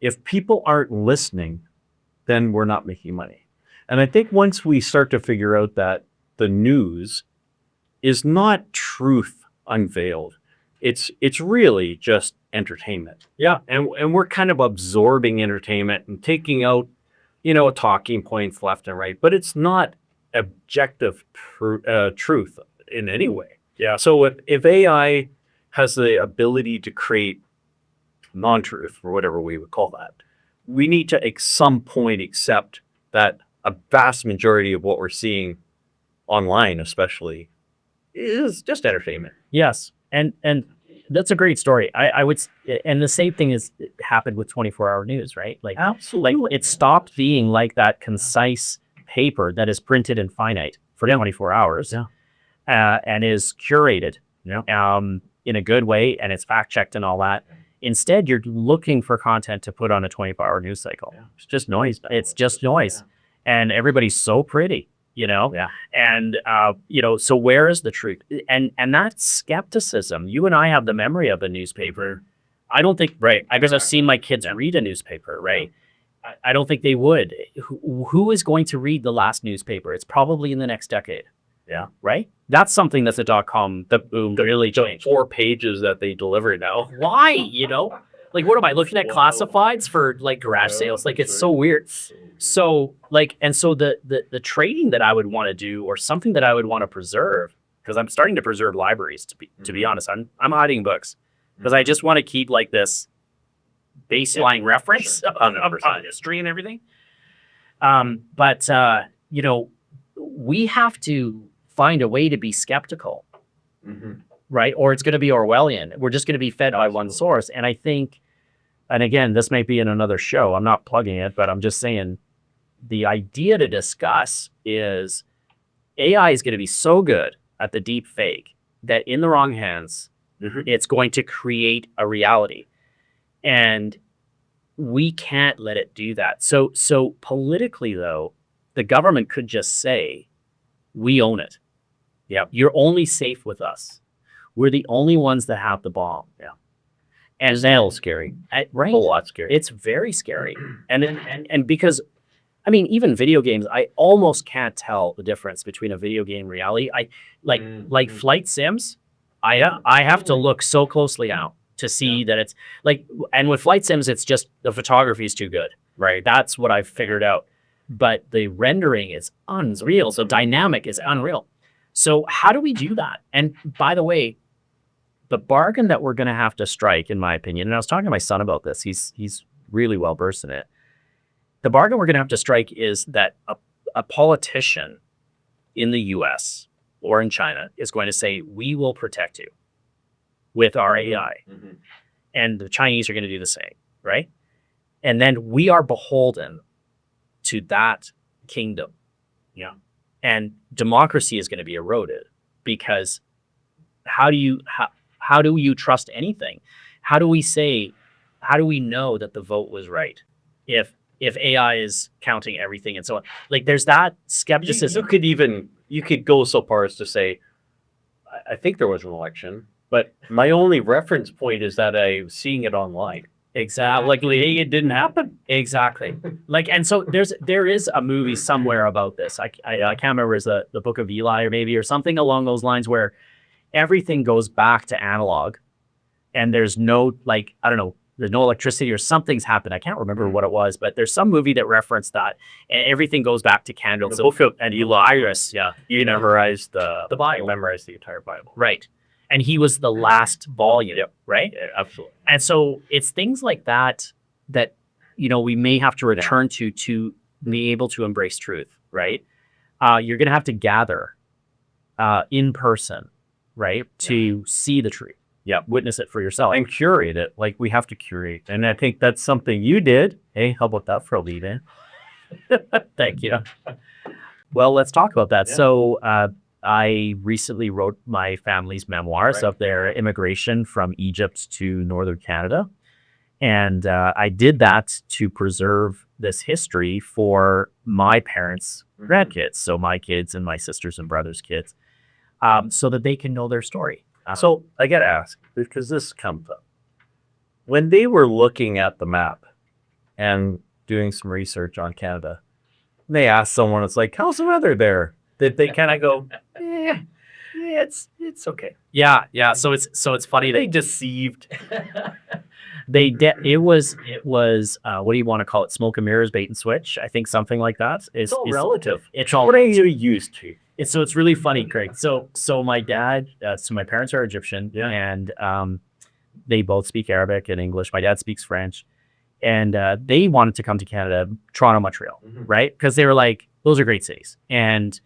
If people aren't listening, then we're not making money. And I think once we start to figure out that the news is not truth unveiled, it's really just entertainment. Yeah. And we're kind of absorbing entertainment and taking out, talking points left and right, but it's not objective truth in any way. Yeah. So if AI has the ability to create non-truth, or whatever we would call that, we need to at some point accept that a vast majority of what we're seeing online, especially, is just entertainment. Yes. And that's a great story. I would, and the same thing is happened with 24-hour news, right? Like, Absolutely. it stopped being like that concise paper that is printed and finite for 24 hours, and is curated, in a good way, and it's fact checked and all that. Instead, you're looking for content to put on a 24-hour news cycle. Yeah. It's just noise. It's just noise, and everybody's so pretty. And, so where is the truth? And that skepticism, you and I have the memory of a newspaper. I don't think, right, because I've seen my kids read a newspaper, right? I don't think they would. Who is going to read the last newspaper? It's probably in the next decade. Yeah. Right? That's something that's a .com that boomed really changed. 4 pages that they deliver now. Why, Like, what am I looking at classifieds for, like, garage sales? Like, it's so weird. So, like, and so the trading that I would want to do, or something that I would want to preserve, because I'm starting to preserve libraries, to be honest. I'm hiding books because I just want to keep, like, this baseline reference of history and everything. But we have to find a way to be skeptical. Mm-hmm. Right? Or it's going to be Orwellian. We're just going to be fed by one source. And I think, and again, this might be in another show. I'm not plugging it, but I'm just saying the idea to discuss is AI is going to be so good at the deep fake that in the wrong hands, it's going to create a reality. And we can't let it do that. So politically, though, the government could just say, we own it. Yeah, you're only safe with us. We're the only ones that have the bomb. Yeah. And It's a little scary. Right. A whole lot scary. It's very scary. And because, I mean, even video games, I almost can't tell the difference between a video game and reality. Like flight sims, I have to look so closely out to see that it's like, and with flight sims, it's just the photography is too good, right? That's what I've figured out. But the rendering is unreal. So dynamic is unreal. So how do we do that? And by the way, the bargain that we're going to have to strike, in my opinion, and I was talking to my son about this. He's really well versed in it. The bargain we're going to have to strike is that a politician in the US or in China is going to say, we will protect you with our AI. Mhm. And the Chinese are going to do the same, right? And then we are beholden to that kingdom. Yeah. And democracy is going to be eroded because how do you trust anything? How do we know that the vote was right if AI is counting everything and so on? Like there's that skepticism. You could go so far as to say, I think there was an election, but my only reference point is that I'm seeing it online. Exactly. Like it didn't happen. Exactly. Like, and so there is a movie somewhere about this. I can't remember, is the Book of Eli or maybe, or something along those lines, where everything goes back to analog and there's no, like, I don't know, there's no electricity or something's happened. I can't remember what it was, but there's some movie that referenced that and everything goes back to candles. The Book of and Eli, yeah, You memorized the Bible. memorized the entire Bible. right. And he was the last volume, right? Yeah, absolutely. And so it's things like that that, we may have to return to be able to embrace truth, right? You're going to have to gather in person, right? To see the truth. Yeah. Witness it for yourself. And curate it. Like we have to curate. And I think that's something you did. Hey, how about that for a lead in? Thank you. Well, let's talk about that. Yeah. So I recently wrote my family's memoirs Right. of their immigration from Egypt to northern Canada. And I did that to preserve this history for my parents' Mhm. grandkids, so my kids and my sisters and brothers' kids, so that they can know their story. So I got to ask, because this comes up. When they were looking at the map and doing some research on Canada, they asked someone, it's like, how's the weather there? Did they kind of go, It's okay. Yeah. So it's funny they that deceived? it was what do you want to call it? Smoke and mirrors, bait and switch. I think something like that. It's all relative. It's all What are you used to? So it's really funny, Craig. So my dad, so my parents are Egyptian, Yeah. and they both speak Arabic and English. My dad speaks French, and they wanted to come to Canada, Toronto, Montreal, Mhm. right? Because they were like, those are great cities, and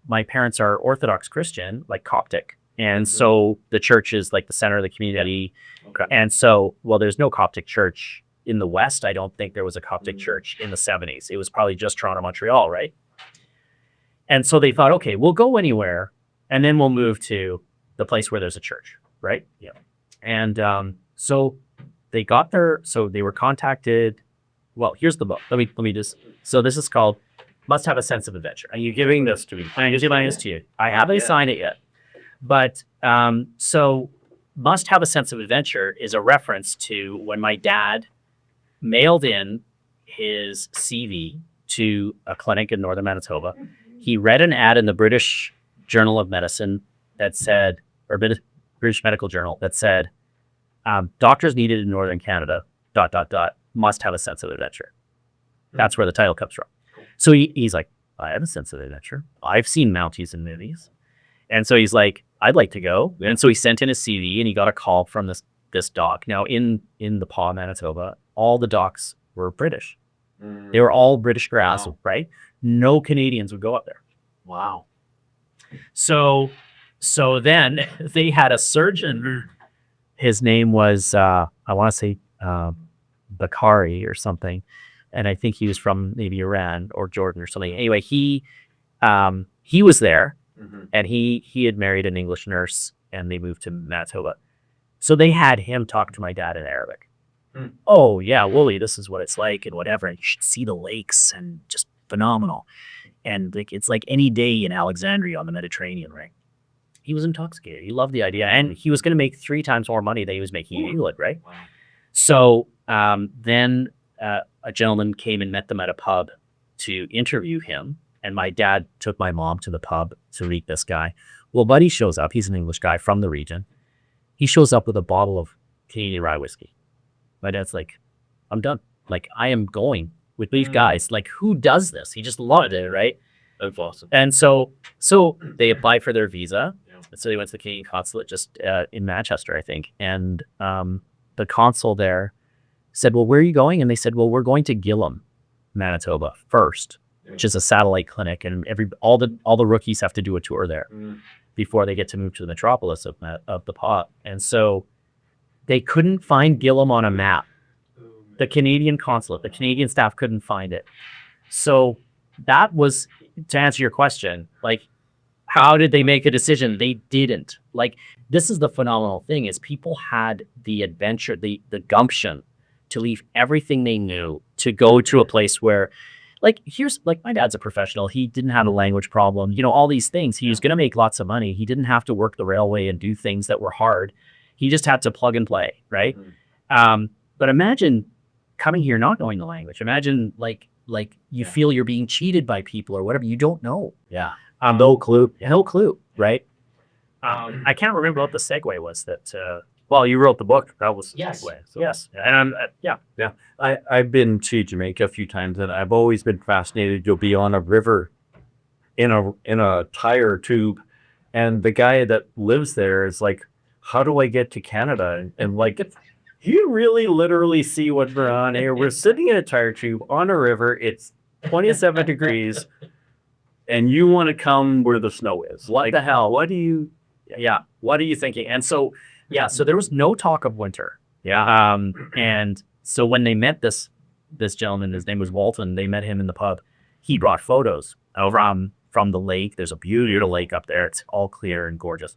my parents are Orthodox Christian, like Coptic, and Mhm. so the church is like the center of the community. Okay. And so, well, there's no Coptic church in the West. I don't think there was a Coptic Mhm. church in the 70s. It was probably just Toronto, Montreal, right? And so they thought, okay, we'll go anywhere, and then we'll move to the place where there's a church, right? Yeah. And so they were contacted. Well, here's the book. Let me just. So this is called "Must Have a Sense of Adventure." Are you giving this to me? I'm just giving this to you. I haven't Yeah. signed it yet, but so "Must Have a Sense of Adventure" is a reference to when my dad mailed in his CV to a clinic in northern Manitoba. He read an ad in the British Journal of Medicine that said, or British Medical Journal that said, doctors needed in northern Canada, ... must have a sense of adventure. That's where the title comes from. So he's like, I have a sense of adventure. I've seen Mounties in movies. And so he's like, I'd like to go. And so he sent in his CV and he got a call from this doc. Now in the Paw, Manitoba, all the docs were British. Mm. They were all British grads, Wow. right? No Canadians would go up there. Wow. So then they had a surgeon. His name was, I want to say Bakari or something. And I think he was from maybe Iran or Jordan or something. Anyway, he was there. Mhm. And he had married an English nurse and they moved to Manitoba. So they had him talk to my dad in Arabic. Hmm. Oh, yeah, Wooly, this is what it's like and whatever. And you should see the lakes and just phenomenal. And like it's like any day in Alexandria on the Mediterranean, right? He was intoxicated. He loved the idea. And he was going to make 3 times more money than he was making in England, right? Wow. So then a gentleman came and met them at a pub to interview him. And my dad took my mom to the pub to meet this guy. Well, Buddy shows up. He's an English guy from the region. He shows up with a bottle of Canadian rye whiskey. My dad's like, I'm done. Like, I am going with these guys. Like, who does this? He just loved it, right? That's awesome. And so they applied for their visa. Yeah. And so they went to the Canadian consulate just in Manchester, I think. And the consul there said, well, where are you going? And they said, well, we're going to Gillam, Manitoba first, which is a satellite clinic, and all the rookies have to do a tour there before they get to move to the metropolis of the pot. And so they couldn't find Gillam on a map. The Canadian consulate, the Canadian staff couldn't find it. So that was, to answer your question, like, how did they make a decision? They didn't. Like, this is the phenomenal thing, is people had the adventure, the gumption to leave everything they knew to go to a place where, like, here's, like, my dad's a professional. He didn't have a language problem, you know, all these things. He was going to make lots of money. He didn't have to work the railway and do things that were hard. He just had to plug and play, right? But imagine coming here not knowing the language. Imagine like you feel you're being cheated by people or whatever. You don't know. Yeah. No clue. No clue, right? I can't remember what the segue was that. Well, you wrote the book. That was the segue. So. Yes, and yeah. I've been to Jamaica a few times, and I've always been fascinated. You'll be on a river in a tire tube, and the guy that lives there is like, how do I get to Canada? And like, you really literally see what we're on here. We're sitting in a tire tube on a river. It's 27 degrees, and you want to come where the snow is. What Like, the hell? What do you? Yeah. What are you thinking? And so, yeah, so there was no talk of winter. Yeah. And so when they met this gentleman, his name was Walton, they met him in the pub. He brought photos from the lake. There's a beautiful lake up there. It's all clear and gorgeous.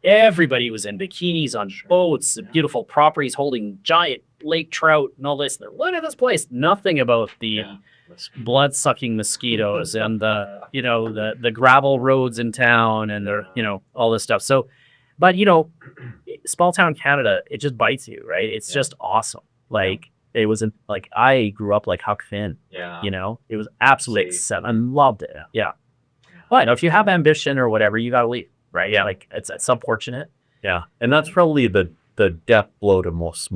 Everybody was in bikinis on boats, beautiful properties holding giant lake trout and all this. They're, look at this place. Nothing about the blood-sucking mosquitoes and the gravel roads in town and all this stuff. So, but small town Canada, it just bites you, right? It's just awesome. Like it wasn't like I grew up like Huck Finn. Yeah. It was absolutely I loved it. Yeah. Well, if you have ambition or whatever, you gotta leave, right? Yeah. Like it's unfortunate. Yeah, and that's probably the death blow to most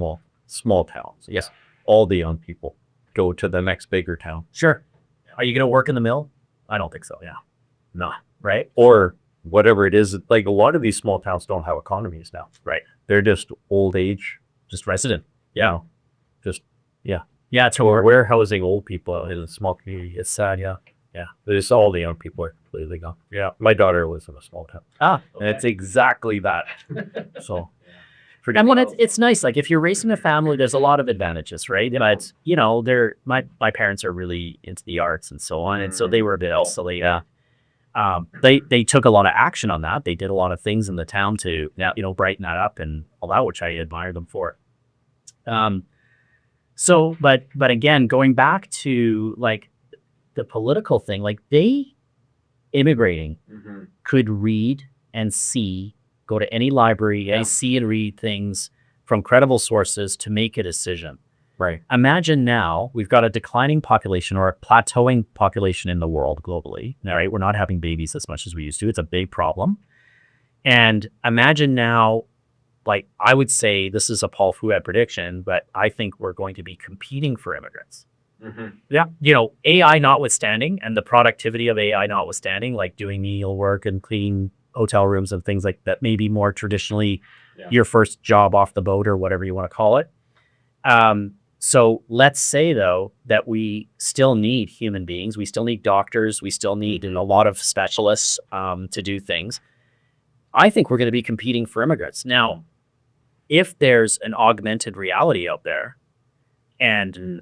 small towns. Yeah. All the young people go to the next bigger town. Sure. Are you gonna work in the mill? I don't think so. Yeah. No. Right. Or whatever it is. Like a lot of these small towns don't have economies now. Right. They're just old age. Just resident. Yeah. Just Yeah. It's or warehousing old people in a small community. It's sad. Yeah. Yeah. It's all the young people are completely gone. Yeah. My daughter lives in a small town. And it's exactly that. So And when it's nice, like if you're raising a family, there's a lot of advantages, right? But my parents are really into the arts and so on, and so they were a bit isolated. Yeah. They took a lot of action on that. They did a lot of things in the town to brighten that up and all that, which I admire them for. So, but again, going back to like the political thing, like they immigrating could read and see. Go to any library, and see and read things from credible sources to make a decision. Right. Imagine now we've got a declining population or a plateauing population in the world globally. All right. We're not having babies as much as we used to. It's a big problem. And imagine now, like I would say this is a Paul Fouad prediction, but I think we're going to be competing for immigrants. Yeah. AI notwithstanding and the productivity of AI notwithstanding, like doing menial work and cleaning hotel rooms and things like that, maybe more traditionally your first job off the boat or whatever you want to call it. So let's say though that we still need human beings. We still need doctors. We still need a lot of specialists to do things. I think we're going to be competing for immigrants. Now, if there's an augmented reality out there and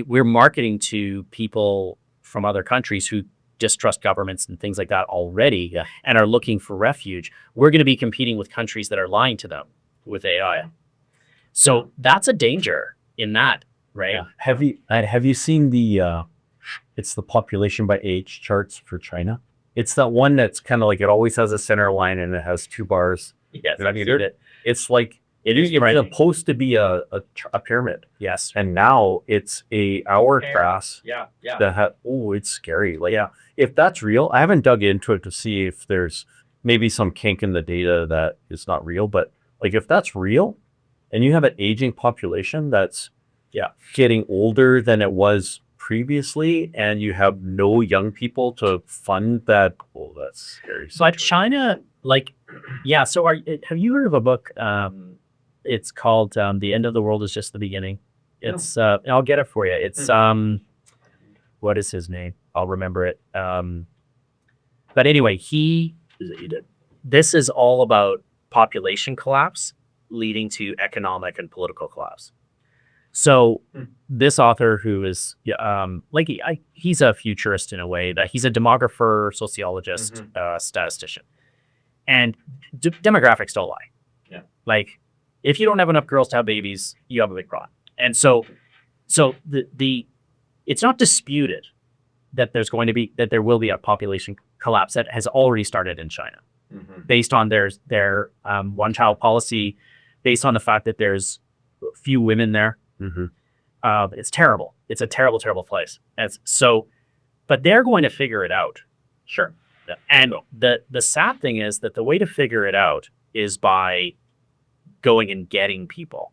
we're marketing to people from other countries who distrust governments and things like that already and are looking for refuge, we're going to be competing with countries that are lying to them with AI. So that's a danger in that, right? Yeah. Have you seen it's the population by age charts for China? It's that one that's kind of like it always has a center line and it has two bars. Yes, it's like it is supposed to be a pyramid. Yes. And now it's a hourglass. Yeah. It's scary. Like, if that's real, I haven't dug into it to see if there's maybe some kink in the data that is not real. But like, if that's real, and you have an aging population that's getting older than it was previously, and you have no young people to fund that, that's scary. But China, so have you heard of a book? It's called The End of the World is Just the Beginning. It's I'll get it for you. It's what is his name? I'll remember it. But anyway, this is all about population collapse leading to economic and political collapse. So this author, who is he's a futurist in a way, that he's a demographer, sociologist, statistician, and demographics don't lie. Yeah. Like, if you don't have enough girls to have babies, you have a big problem. And so the it's not disputed that there will be a population collapse that has already started in China, based on their one-child policy, based on the fact that there's few women there. It's terrible. It's a terrible, terrible place. But they're going to figure it out. Sure. And the sad thing is that the way to figure it out is by going and getting people.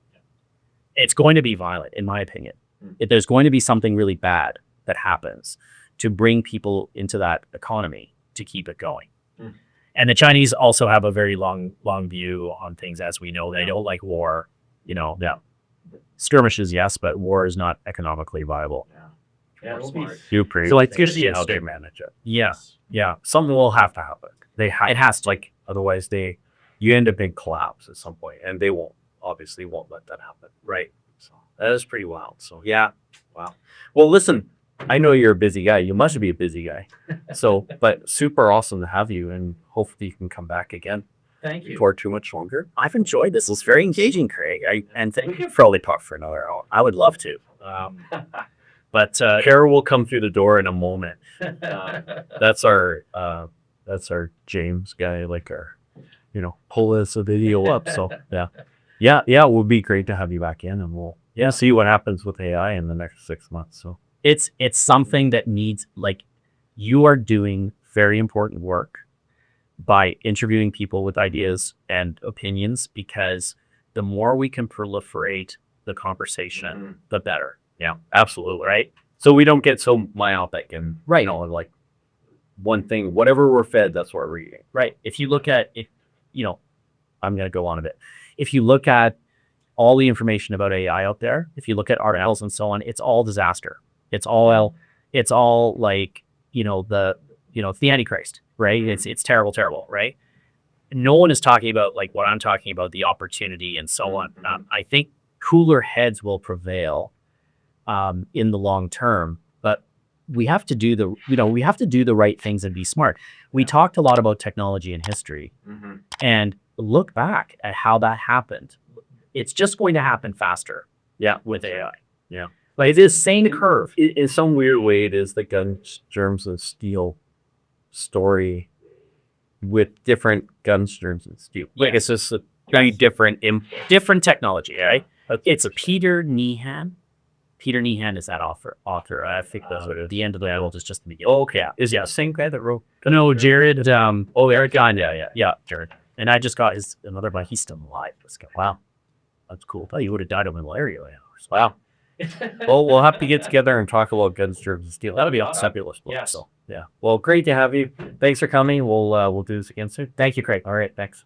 It's going to be violent, in my opinion. There's going to be something really bad that happens to bring people into that economy to keep it going. And the Chinese also have a very long view on things, as we know. They don't like war. Skirmishes, yes, but war is not economically viable. Yeah, it'll be Super. So It's good to it's see how they history. manage it. Yeah. Something will have to happen. It has to. Like, otherwise you end up in collapse at some point, and they won't let that happen. Right. So that is pretty wild. So yeah. Wow. Well, listen, I know you're a busy guy. You must be a busy guy. So, but super awesome to have you, and hopefully you can come back again Thank you. for too much longer. I've enjoyed this. It's very engaging, Craig. And thank you for all the talk for another hour. I would love to. But Kara will come through the door in a moment. That's our James guy, like our, pull this a video up. So yeah, it would be great to have you back in, and we'll see what happens with AI in the next 6 months. So it's something that needs, you are doing very important work by interviewing people with ideas and opinions, because the more we can proliferate the conversation, the better. yeah, absolutely. Right. So we don't get so myopic and Right. like one thing, whatever we're fed, that's what we're eating. Right. If you look at, I'm going to go on a bit. If you look at all the information about AI out there, if you look at articles and so on, it's all disaster. It's all like, it's the Antichrist, right? It's terrible, terrible, right? No one is talking about like what I'm talking about, the opportunity and so on. I think cooler heads will prevail in the long term, but we have to do the right things and be smart. We talked a lot about technology and history, and look back at how that happened. It's just going to happen faster. Yeah. With AI. Yeah. Like, it's the same curve. In some weird way, it is the guns, germs, and steel story with different guns, germs, and steel. Like, it's just a very different technology, right? It's Peter Nehan. Peter Nehan is that author. I think the end of the world is just the beginning. okay. Is it the same guy that wrote? No, Jared. Eric Gunn. Yeah, Jared. And I just got another one. He's still alive. Let's go. Wow, that's cool. I thought he would have died of malaria. Wow. Well, we'll have to get together and talk about guns, germs, and steel. That'll be a fabulous book. Yes. So Yeah. Well, great to have you. Thanks for coming. We'll do this again soon. thank you, Craig. All right. Thanks.